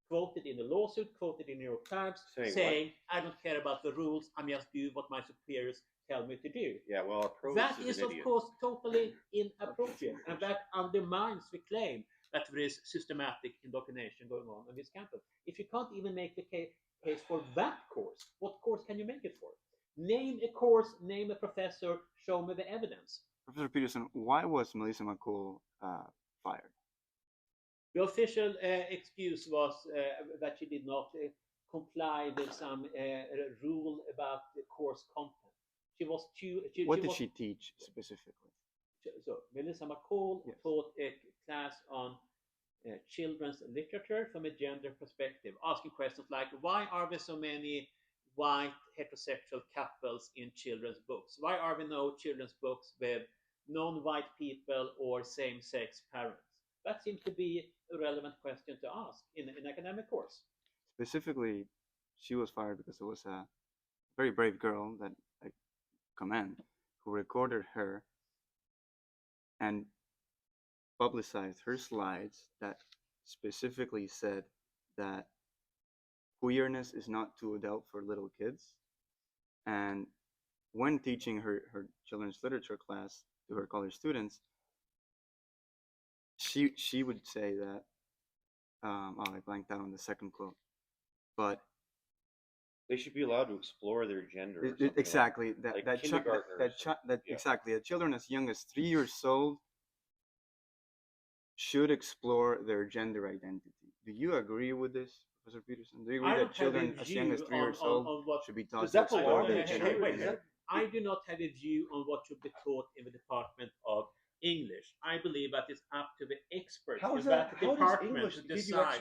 quoted in a lawsuit, quoted in the New York Times, saying I don't care about the rules, I'm just do what my superiors tell me to do. Yeah, well, our provost That is is, an of idiot. course, totally inappropriate, and that undermines the claim that there is systematic indoctrination going on this campus. If you can't even make the case for that course, what course can you make it for? Name a course, name a professor, show me the evidence. Professor Peterson, why was Melissa McCool fired? The official excuse was that she did not comply with some rule about the course content. She was too. What did she teach specifically? So Melissa McCool taught a class on children's literature from a gender perspective, asking questions like, why are there so many white heterosexual couples in children's books? Why are there no children's books with non-white people or same-sex parents? That seems to be a relevant question to ask in an academic course. Specifically, she was fired because there was a very brave girl that I commend who recorded her and publicized her slides that specifically said that queerness is not too adult for little kids. And when teaching her children's literature class to her college students, she would say that I blanked out on the second quote, but They should be allowed to explore their gender. Or exactly like exactly that children as young as 3 years old should explore their gender identity. Do you agree with this, Professor Peterson? Do you agree that children as young as 3 years old should be taught to explore their gender identity? I do not have a view on what should be taught in the Department of English. I believe that it's up to the experts in that department to decide.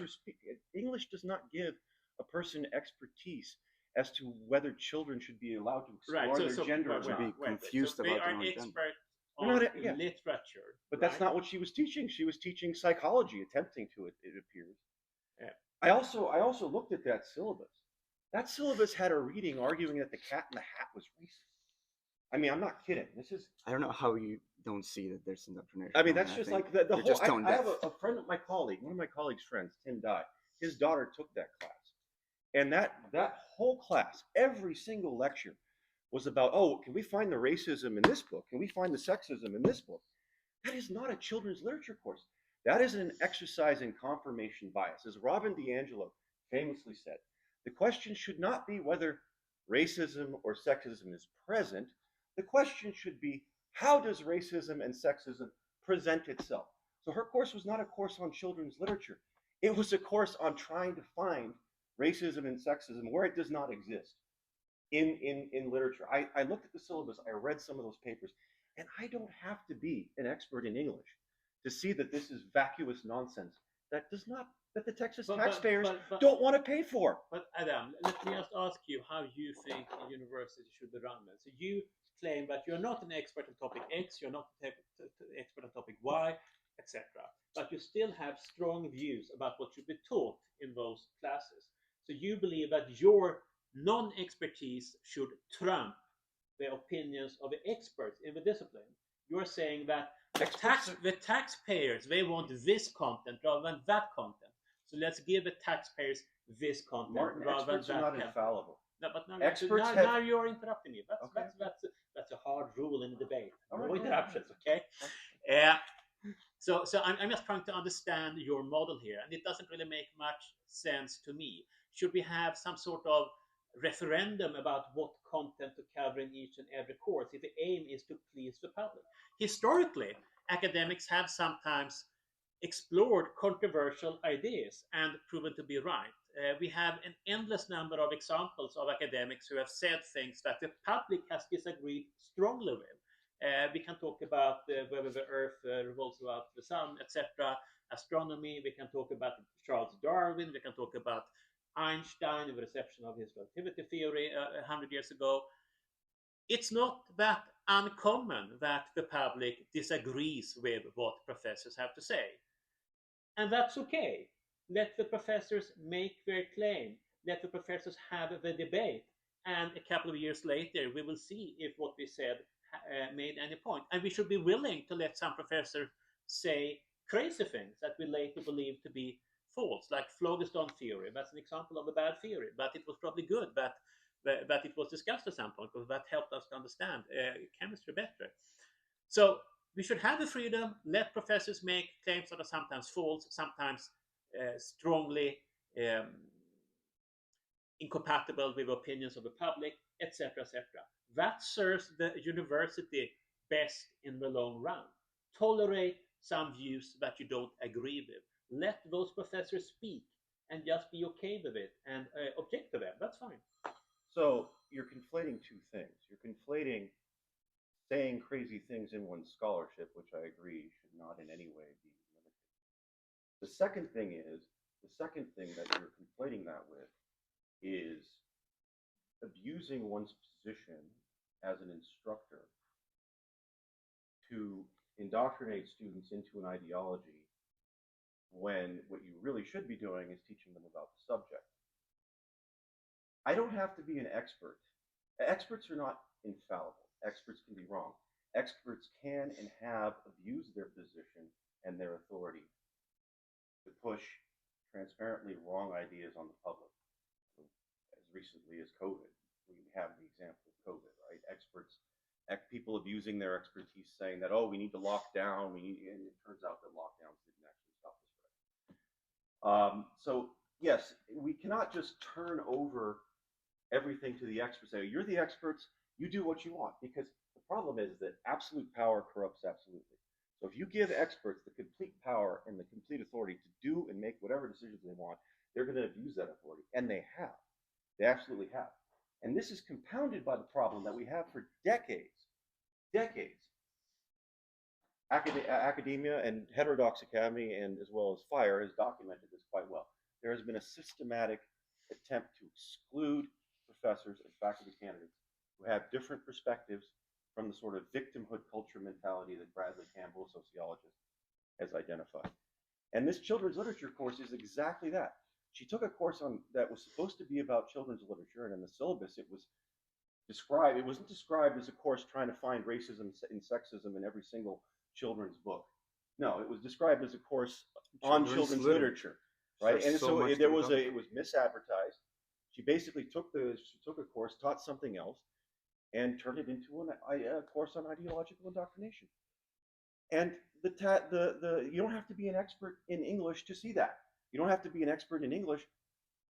English does not give a person expertise as to whether children should be allowed to explore their gender or not. Be confused about their own gender. They are experts on literature. But that's not what she was teaching. She was teaching psychology, attempting to, it appears. Yeah. I also looked at that syllabus. That syllabus had a reading arguing that the cat in the hat was racist. I mean, I'm not kidding. I don't know how you don't see that there's indoctrination. I mean, that's just like the whole. I have a friend of my colleague, one of my colleague's friends, Tim Dye. His daughter took that class, and that whole class, every single lecture, was about, can we find the racism in this book? Can we find the sexism in this book? That is not a children's literature course. That is an exercise in confirmation bias. As Robin DiAngelo famously said, the question should not be whether racism or sexism is present. The question should be, how does racism and sexism present itself? So her course was not a course on children's literature. It was a course on trying to find racism and sexism where it does not exist in literature. I looked at the syllabus, I read some of those papers, and I don't have to be an expert in English to see that this is vacuous nonsense that the Texas taxpayers don't want to pay for. But Adam, let me just ask you how you think a university should be run. So you claim that you're not an expert on topic X, you're not an expert on topic Y, etc. But you still have strong views about what should be taught in those classes. So you believe that your non-expertise should trump the opinions of the experts in the discipline. You're saying that the taxpayers, they want this content rather than that content. So let's give the taxpayers this content Martin, rather than experts are not infallible. No, but now, Experts now you're interrupting me. That's a hard rule in a debate. No interruptions, okay? So I'm just trying to understand your model here, and it doesn't really make much sense to me. Should we have some sort of referendum about what content to cover in each and every course if the aim is to please the public? Historically, academics have sometimes explored controversial ideas and proven to be right. We have an endless number of examples of academics who have said things that the public has disagreed strongly with. We can talk about whether the Earth revolves about the sun, etc. Astronomy. We can talk about Charles Darwin. We can talk about Einstein, the reception of his relativity theory 100 years ago. It's not that uncommon that the public disagrees with what professors have to say. And that's okay. Let the professors make their claim. Let the professors have the debate. And a couple of years later, we will see if what we said made any point. And we should be willing to let some professors say crazy things that we later believe to be false, like phlogiston theory. That's an example of a bad theory, but it was probably good that it was discussed at some point, because that helped us to understand chemistry better. So we should have the freedom, let professors make claims that are sometimes false, sometimes strongly incompatible with opinions of the public, etc., etc. That serves the university best in the long run. Tolerate some views that you don't agree with. Let those professors speak and just be okay with it and object to them. That's fine. So you're conflating two things. You're conflating saying crazy things in one's scholarship, which I agree should not in any way be limited. The second thing that you're conflating that with is abusing one's position as an instructor to indoctrinate students into an ideology, when what you really should be doing is teaching them about the subject. I don't have to be an expert. Experts are not infallible. Experts can be wrong. Experts can and have abused their position and their authority to push transparently wrong ideas on the public. As recently as COVID, we have the example of COVID, right? People abusing their expertise, saying that, oh, we need to lock down, and it turns out that lockdowns didn't actually stop the spread. So yes, we cannot just turn over everything to the experts. Say, you're the experts, you do what you want, because the problem is that absolute power corrupts absolutely. So if you give experts the complete power and the complete authority to do and make whatever decisions they want, they're going to abuse that authority, and they have. They absolutely have. And this is compounded by the problem that we have for decades. Academia and heterodox academy, and as well as FIRE, has documented this quite well. There has been a systematic attempt to exclude professors and faculty candidates who have different perspectives from the sort of victimhood culture mentality that Bradley Campbell, a sociologist, has identified. And this children's literature course is exactly that. She took a course that was supposed to be about children's literature, and in the syllabus it wasn't described as a course trying to find racism and sexism in every single children's book. No, it was described as a course on children's literature, right? And so it was misadvertised. She basically took a course, taught something else, and turned it into a course on ideological indoctrination. And you don't have to be an expert in English to see that. You don't have to be an expert in English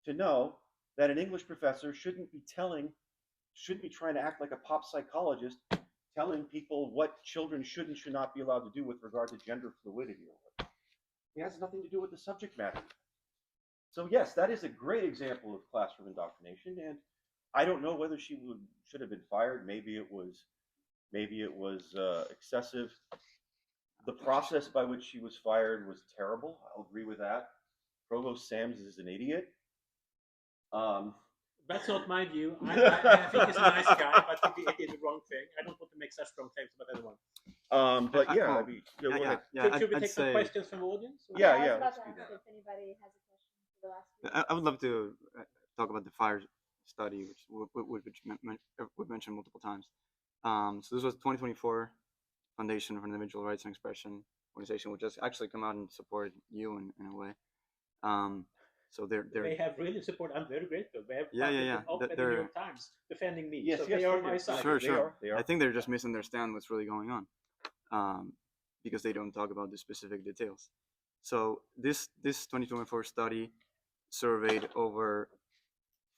to know that an English professor shouldn't be trying to act like a pop psychologist, telling people what children should and should not be allowed to do with regard to gender fluidity or whatever. It has nothing to do with the subject matter. So yes, that is a great example of classroom indoctrination, and I don't know whether she should have been fired. Maybe it was excessive. The process by which she was fired was terrible. I'll agree with that. Provost Sams is an idiot. That's not my view. I think he's a nice guy, but he did the wrong thing. I don't want to make such strong claims about anyone. But yeah, I mean, go ahead. Should we take some questions from the audience? Yeah, I was about let's to do ask that. if anybody has a question for the last week. I would love to talk about the FIRE study, which we've mentioned multiple times. So this was 2024 Foundation for Individual Rights and Expression organization, which has actually come out and supported you in a way. So they have really support. I'm very grateful. They have They're the New York Times defending me. Yes, so yes, they are on my side. Sure. They are. I think they're just misunderstand what's really going on, because they don't talk about the specific details. So this 2024 study surveyed over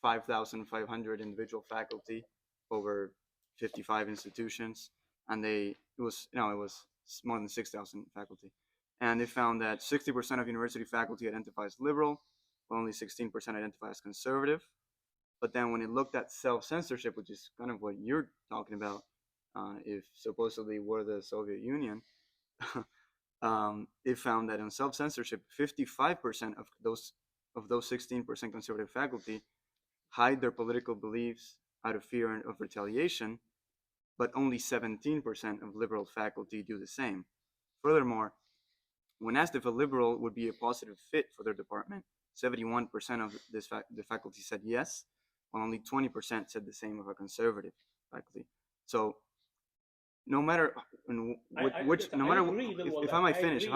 5,500 individual faculty over 55 institutions, and it was more than 6,000 faculty, and they found that 60% of university faculty identify as liberal, while only 16% identify as conservative. But then when it looked at self-censorship, which is kind of what you're talking about, if supposedly we're the Soviet Union, it found that in self-censorship, 55% of those 16% conservative faculty hide their political beliefs out of fear of retaliation, but only 17% of liberal faculty do the same. Furthermore, when asked if a liberal would be a positive fit for their department, 71% of the faculty said yes, while only 20% said the same of a conservative faculty. So no matter which, no matter if I might finish,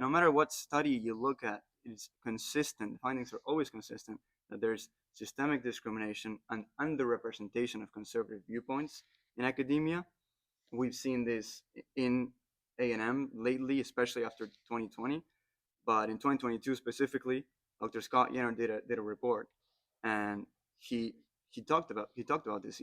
no matter what study you look at, it's consistent. The findings are always consistent that there's systemic discrimination and underrepresentation of conservative viewpoints in academia. We've seen this in A&M lately, especially after 2020, but in 2022 specifically, Dr. Scott Yenner did a report, and he talked about this.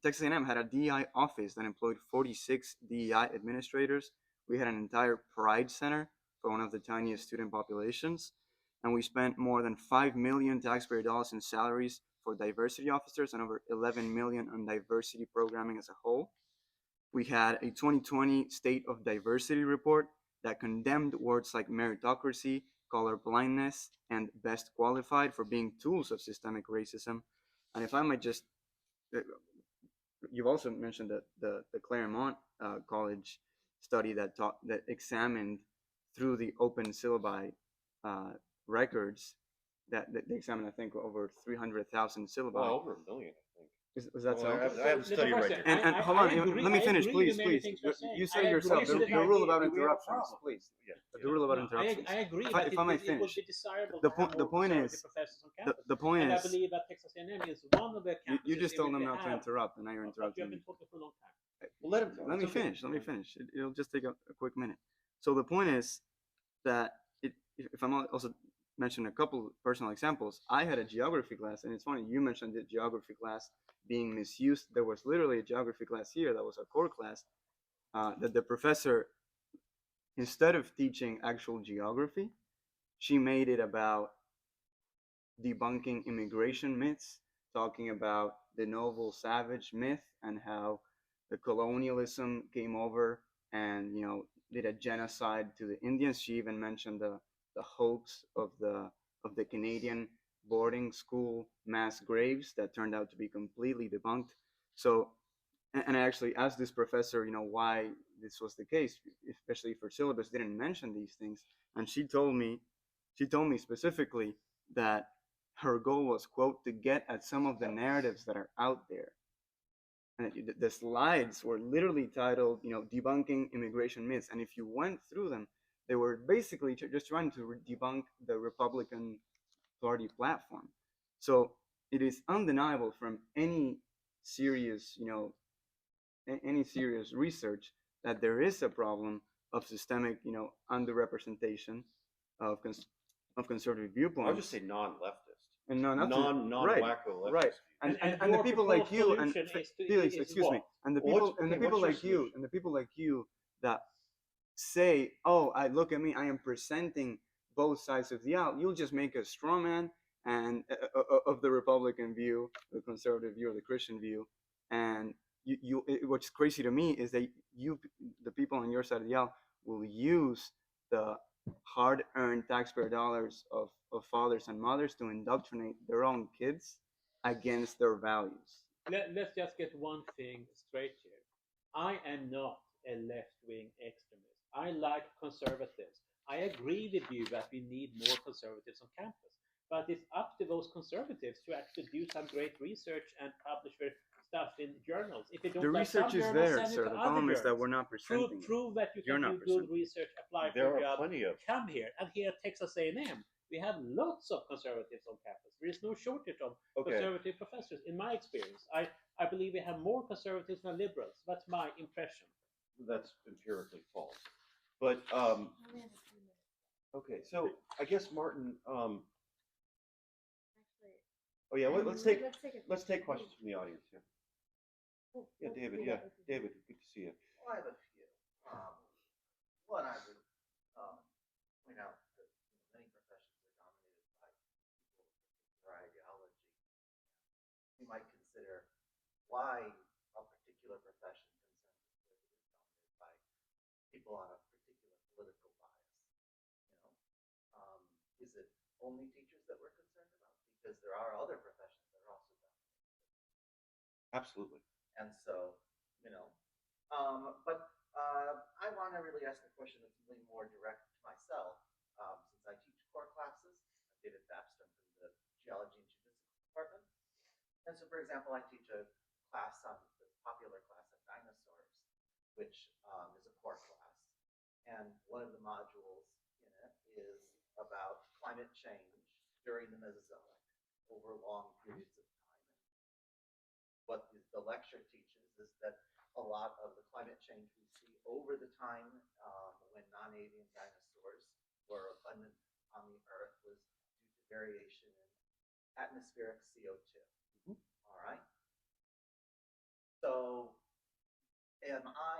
Texas A&M had a DEI office that employed 46 DEI administrators. We had an entire Pride Center for one of the tiniest student populations, and we spent more than $5 million taxpayer dollars in salaries for diversity officers and over 11 million on diversity programming as a whole. We had a 2020 State of Diversity report that condemned words like meritocracy, colorblindness, and best qualified for being tools of systemic racism. And if I might just, you've also mentioned that the Claremont College study that examined through the open syllabi records that they examined, I think, over 300,000 syllabi. Well, over a million, I think. Is that so? I have a study right here. And hold on, let me finish, please. You say yourself, the rule about interruptions, please. The rule about interruptions. I agree. If I might finish. The point is, the point and is, I believe that Texas A&M is one of the campuses. you just told them in which not they to have- interrupt, and now you're You interrupting have me. been talking for a long time. Well, let him. Let me finish. Let me finish. It'll just take a quick minute. So the point is that if I'm also mention a couple personal examples, I had a geography class, and it's funny you mentioned the geography class being misused. There was literally a geography class here that was a core class that the professor, instead of teaching actual geography, she made it about debunking immigration myths, talking about the noble savage myth and how the colonialism came over and did a genocide to the Indians. She even mentioned the hoax of the Canadian boarding school mass graves that turned out to be completely debunked. So, and I actually asked this professor, why this was the case, especially for syllabus didn't mention these things, and she told me specifically that her goal was, quote, to get at some of the narratives that are out there. And the slides were literally titled, debunking immigration myths. And if you went through them, they were basically just trying to debunk the Republican Party platform. So it is undeniable from any serious, any serious research that there is a problem of systemic, underrepresentation of conservative viewpoints. I'll just say non-leftist. And non-wacko leftist. Right. And the people like you, and Felix, excuse me, and the people like you that say, oh, look at me, I am presenting both sides of the aisle. You'll just make a straw man and of the Republican view, the conservative view, or the Christian view, and what's crazy to me is that the people on your side of the aisle, will use the hard-earned taxpayer dollars of fathers and mothers to indoctrinate their own kids against their values. Let's just get one thing straight here. I am not a left-wing extremist. I like conservatives. I agree with you that we need more conservatives on campus. But it's up to those conservatives to actually do some great research and publish their stuff in journals. If you don't, the research is there, sir. The problem is that we're not presenting. Prove that you can do good research, apply for a job, come here. And here at Texas A&M, we have lots of conservatives on campus. There is no shortage of conservative professors, in my experience. I believe we have more conservatives than liberals. That's my impression. That's empirically false. But okay, so I guess Martin. Oh yeah, let's take questions from the audience. Yeah. Yeah, David. Yeah, David. Good to see you. Well, I have a few. One, I would point out that many professions are dominated by people with particular ideology. You might consider why a particular profession consensus is dominated by people on a particular political bias. Is it only teachers that we're concerned about? Because there are other professions that are also dominated. Absolutely. And so, but I want to really ask a question that's really more direct to myself. Since I teach core classes, I'm David Babstrom from the Geology and Geophysics department. And so, for example, I teach a class on the popular class on dinosaurs. which is a core class. And one of the modules in it is about climate change during the Mesozoic over long periods of time. What the lecture teaches is that a lot of the climate change we see over the time when non-avian dinosaurs were abundant on the Earth was due to variation in atmospheric CO2. All right. So, am I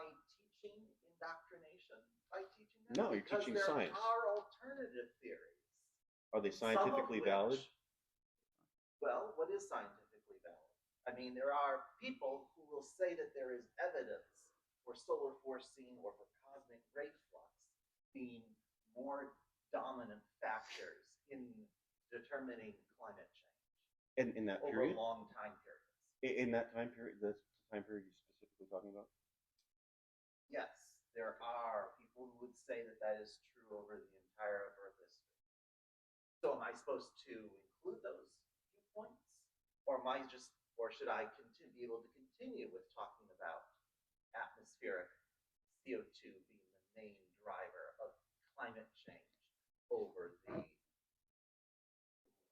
teaching indoctrination by teaching that? No, you're because teaching there science. are alternative theories. Are they scientifically valid? Well, what is scientifically valid? I mean, there are people who will say that there is evidence for solar forcing or for cosmic ray flux being more dominant factors in determining climate change. In that over period? long time periods. In that time period, the time period you're specifically talking about? Yes, there are people who would say that that is true over the entire Earth history. So am I supposed to include those viewpoints? Or am I just, or should I be able to continue with talking about atmospheric CO2 being the main driver of climate change over the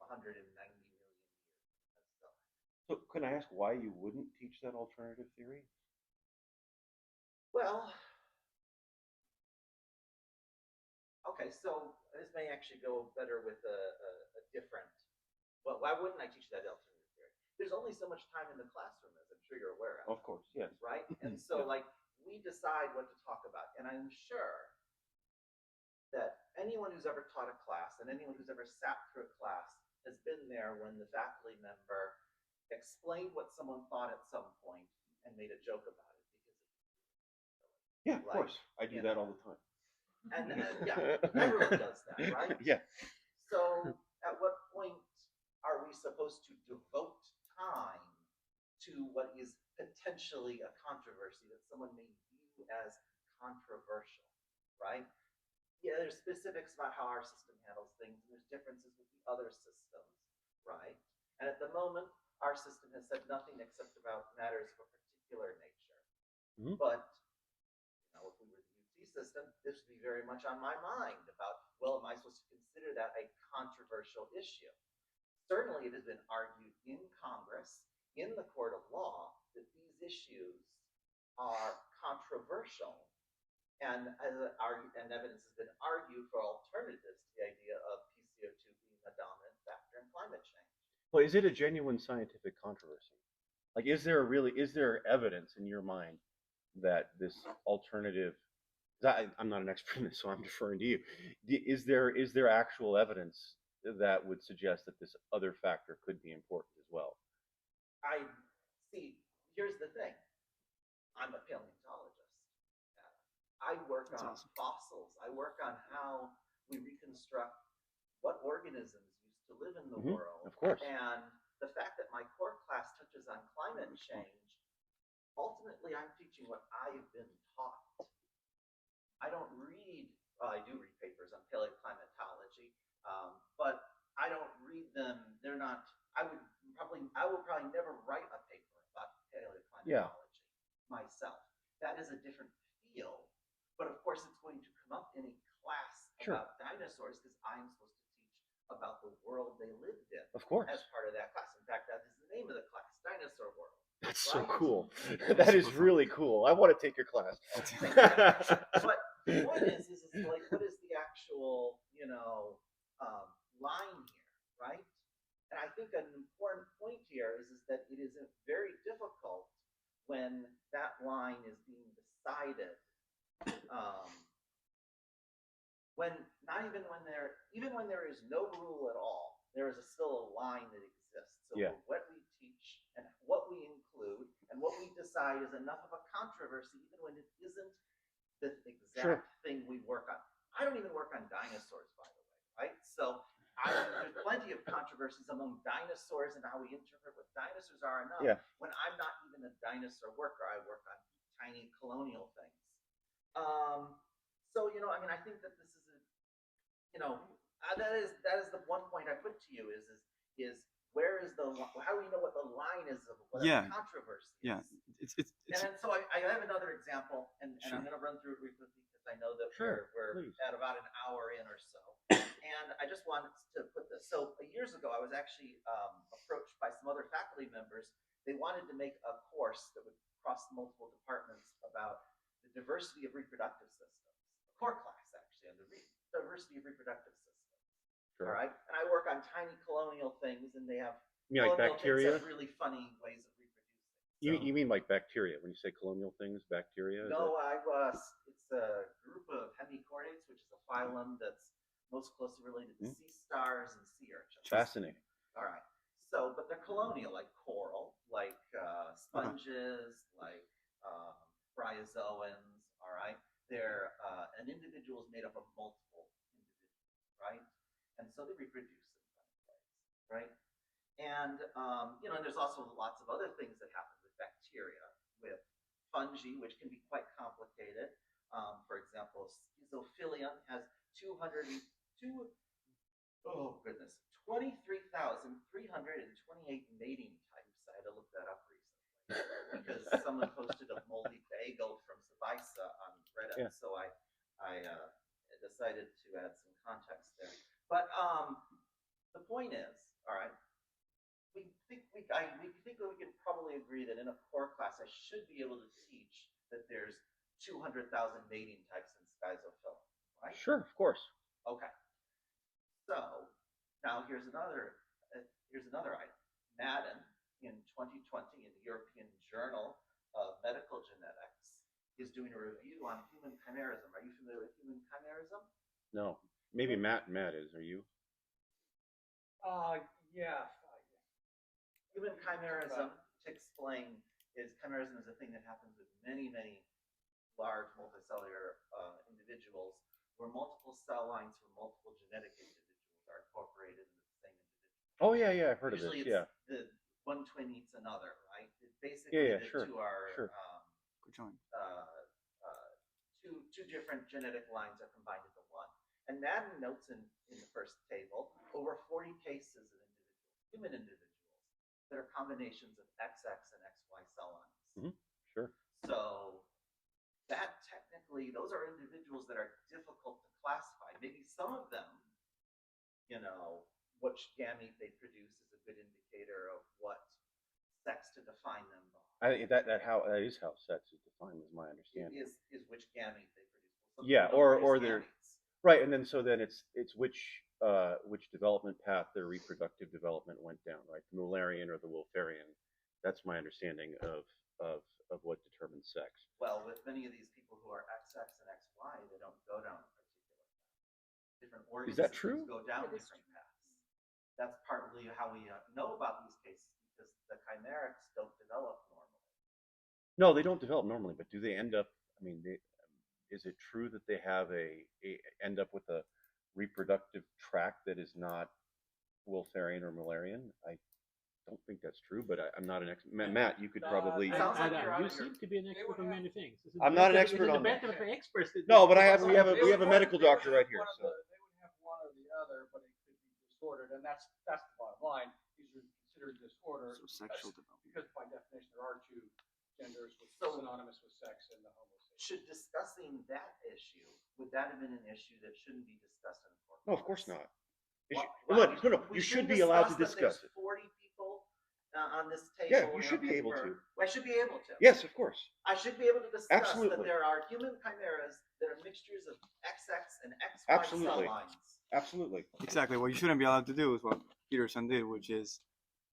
190 million years? So can I ask why you wouldn't teach that alternative theory? Well, okay, so this may actually go better with a different, well, why wouldn't I teach that alternative theory? There's only so much time in the classroom, as I'm sure you're aware of. Of course, yes. Right? And so, Yeah. like, we decide what to talk about. And I'm sure that anyone who's ever taught a class and anyone who's ever sat through a class has been there when the faculty member explained what someone thought at some point and made a joke about it. Yeah, of Like, course. I do that all the time. And yeah, everyone does that, right? Yeah. So at what point are we supposed to devote time to what is potentially a controversy that someone may view as controversial, right? Yeah, there's specifics about how our system handles things, and there's differences with the other systems, right? And at the moment, our system has said nothing except about matters of a particular nature. But if we were the UT system, this would be very much on my mind about, well, am I supposed to consider that a controversial issue? Certainly, it has been argued in Congress, in the court of law, that these issues are controversial, and evidence has been argued for alternatives to the idea of PCO2 being a dominant factor in climate change. Well, is it a genuine scientific controversy? Like, is there evidence in your mind that this alternative, I'm not an expert in this, so I'm deferring to you. Is there actual evidence that would suggest that this other factor could be important as well? I see, here's the thing. I'm a paleontologist. I work That's on awesome. fossils. I work on how we reconstruct what organisms used to live in the world. Of course. And the fact that my core class touches on climate change, ultimately I'm teaching what I've been taught. I don't read, well, I do read papers on paleoclimatology, but I don't read them. They're not, I will probably never write a paper about paleoclimatology myself. That is a different field, but of course it's going to come up in a class about dinosaurs because I'm supposed to teach about the world they lived in. Of course. As part of that class. In fact, that is the name of the class, Dinosaur World. That's right? so cool. That is really cool. I want to take your class. But the point is like, what is the actual, line here, right? And I think an important point here is that it is very difficult when that line is being decided. Even when there is no rule at all, there is still a line that exists. So what we teach and what we include and what we decide is enough of a controversy, even when it isn't the exact thing we work on. I don't even work on dinosaurs, by the way, right? So there's plenty of controversies among dinosaurs and how we interpret what dinosaurs are enough. Yeah. When I'm not even a dinosaur worker, I work on tiny colonial things. So I think that this is that is the one point I put to you is where is how do we know what the line is of what Yeah. a controversy is? Yeah, it's And then, so I have another example, and Sure. I'm going to run through it briefly because I know that Sure, we're please. at about an hour in or so. And I just wanted to put this. So years ago, I was actually approached by some other faculty members. They wanted to make a course that would cross multiple departments about the diversity of reproductive systems. A core class, actually, on the diversity of reproductive systems. Sure. All right? And I work on tiny colonial things, and they have You mean like colonial things bacteria? have really funny ways of reproducing. You mean like bacteria? When you say colonial things, bacteria? No, it's a group of hemichordates, which is a phylum that's most closely related to sea stars and sea urchins. Fascinating. All right. So, but they're colonial, like coral, like sponges, like bryozoans. All right. They're an individual is made up of multiple individuals, right? And so they reproduce in funny ways, right? And and there's also lots of other things that happen with bacteria, with fungi, which can be quite complicated. For example, Schizophilium has 23,328 mating types. I had to look that up recently because someone posted a moldy bagel from Savisa on Reddit. Yeah. So I decided to add some context there. But the point is, all right, we think we could probably agree that in a core class I should be able to teach that there's 200,000 mating types in Schizophilium, right? Sure, of course. Okay. So now here's another item. Madden in 2020 in the European Journal of Medical Genetics is doing a review on human chimerism. Are you familiar with human chimerism? No. Maybe Matt is. Are you? Yeah. Human chimerism, to explain, chimerism is a thing that happens with many, many large multicellular individuals where multiple cell lines from multiple genetic individuals are incorporated into the same individual. Oh, yeah, I've heard Usually of this. Yeah. the one twin eats another, right? It's basically sure, two are sure. Two different genetic lines are combined into one. And Madden notes in the first table over 40 cases of human individuals that are combinations of XX and XY cell lines. Mm-hmm. Sure. So that technically, those are individuals that are difficult to classify. Maybe some of them, which gamete they produce is a good indicator of what sex to define them by. I think that is how sex is defined, is my understanding. Is which gamete they produce. So yeah, or they're right, and then it's which development path their reproductive development went down, right? The Mullerian or the Wolferian. That's my understanding of what determines sex. Well, with many of these people who are XX and XY, they don't go down a particular path. Different organ Is that true? Go down different paths. That's partly how we know about these cases, because the chimerics don't develop normally. No, they don't develop normally, but do they end up? I mean, is it true that they have end up with a reproductive tract that is not Wolferian or Mullerian? I don't think that's true, but I'm not an expert. Matt, you could probably. You seem to be an expert on many things. I'm not an expert on that. Experts. No, but we have a medical doctor right here. So. They would have one or the other, but it could be disordered, and that's the bottom line. These are considered disordered. So sexual development. Because by definition there are two genders, which is synonymous with sex and the homosexual. Should discussing that issue, would that have been an issue that shouldn't be discussed in a court? No, of course not. No. You should be allowed to discuss it. 40 people on this table. Yeah, you should be able to. I should be able to. Yes, of course. I should be able to discuss Absolutely. that there are human chimeras that are mixtures of XX and XY cell lines. Absolutely. Exactly. What you shouldn't be allowed to do is what Peterson did, which is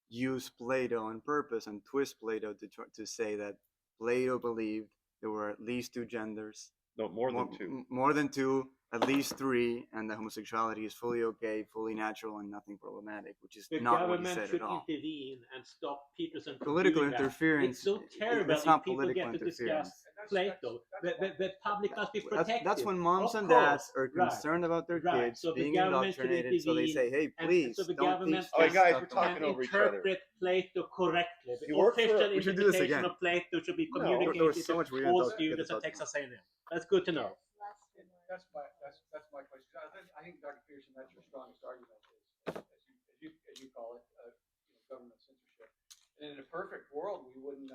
use Plato on purpose and twist Plato to say that Plato believed there were at least two genders. No, more than two. More than two, at least three, and that homosexuality is fully okay, fully natural, and nothing problematic, which is the not what he said said should at all. Intervene and stop Peterson from Political doing interference. It's so terrible It's not if people political get to interference. discuss Plato. The public must be protected. That's when moms Of and course. dads are concerned about their Right. kids So the being government should indoctrinated, so they say, "Hey, and please so the don't government teach Oh, this guys, stuff we're to talking my over kids." each other. Interpret Plato correctly. The You work for- official we should do this interpretation again. of Plato should be No, communicated there was so much to we all didn't talk students at about. Texas A&M. That's good to know. That's my question. I think Dr. Peterson, that's your strongest argument, is as you call it, perfect world, we wouldn't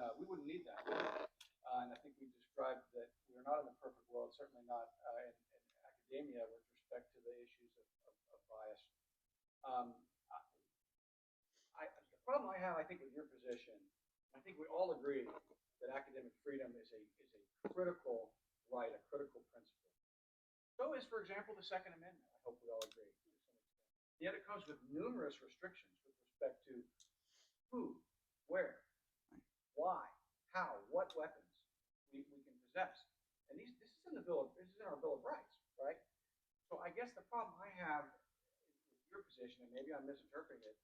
need that. And I think we described that we're not in the perfect world, certainly not in academia with respect to the issues of bias. The problem I have, I think, with your position, I think we all agree that academic freedom is a critical right, a critical principle. So is, for example, the Second Amendment. I hope we all agree to some extent. Yet it comes with numerous restrictions with respect to who, where, why, how, what weapons we can possess. And this is in our Bill of Rights, right? So I guess the problem I have with your position, and maybe I'm misinterpreting it,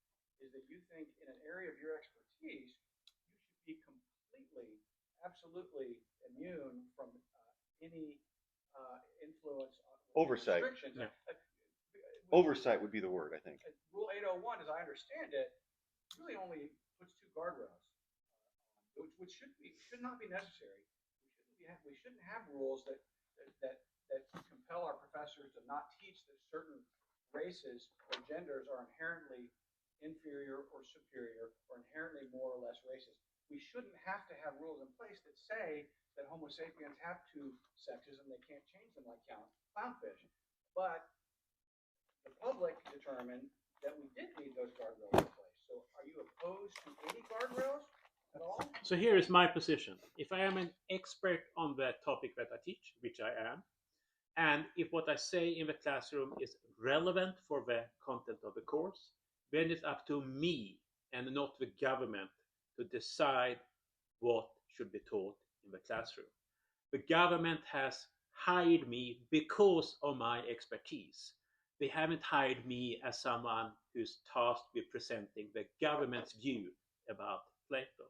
is that you think in an area of your expertise, you should be completely, absolutely immune from any influence on Oversight. restrictions. Yeah. Oversight would be the word, I think. Rule 801, as I understand it, really only puts two guardrails, which should not be necessary. We shouldn't have rules that compel our professors to not teach that certain races or genders are inherently inferior or superior or inherently more or less racist. We shouldn't have to have rules in place that say that Homo sapiens have two sexes and they can't change them like clownfish. But the public determined that we did need those guardrails in place. So are you opposed to any guardrails at all? So here is my position. If I am an expert on the topic that I teach, which I am, and if what I say in the classroom is relevant for the content of the course, then it's up to me and not the government to decide what should be taught in the classroom. The government has hired me because of my expertise. They haven't hired me as someone who's tasked with presenting the government's view about Plato.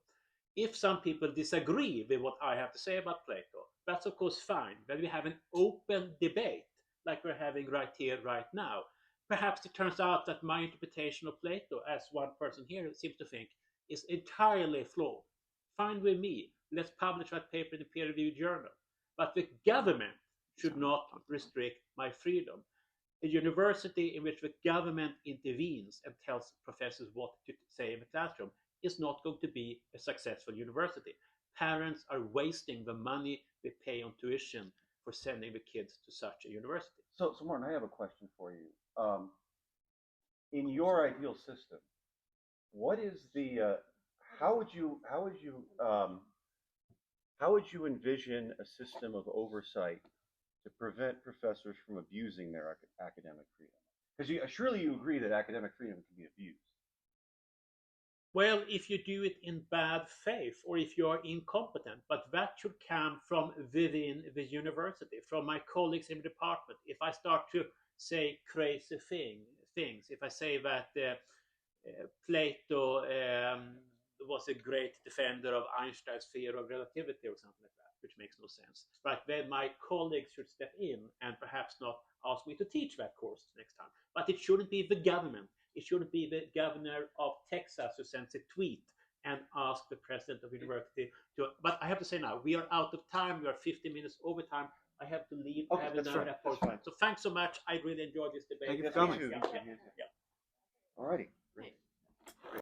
If some people disagree with what I have to say about Plato, that's of course fine. Then we have an open debate like we're having right here, right now. Perhaps it turns out that my interpretation of Plato, as one person here seems to think, is entirely flawed. Fine with me. Let's publish that paper in a peer-reviewed journal. But the government should not restrict my freedom. A university in which the government intervenes and tells professors what to say in the classroom is not going to be a successful university. Parents are wasting the money they pay on tuition for sending the kids to such a university. So Martin, I have a question for you. In your ideal system, what is the how would you envision a system of oversight to prevent professors from abusing their academic freedom? Because surely you agree that academic freedom can be abused. Well, if you do it in bad faith or if you are incompetent, but that should come from within the university, from my colleagues in the department. If I start to say crazy things, if I say that Plato was a great defender of Einstein's theory of relativity or something like that, which makes no sense. But then my colleagues should step in and perhaps not ask me to teach that course next time. But it shouldn't be the government. It shouldn't be the governor of Texas who sends a tweet and asks the president of the university to. But I have to say now, we are out of time. We are 50 minutes over time. I have to leave. Okay, I have that's another fine. That's fine. So thanks so much. I really enjoyed this debate. Thank you for Yeah, coming. yeah, yeah, yeah. All righty.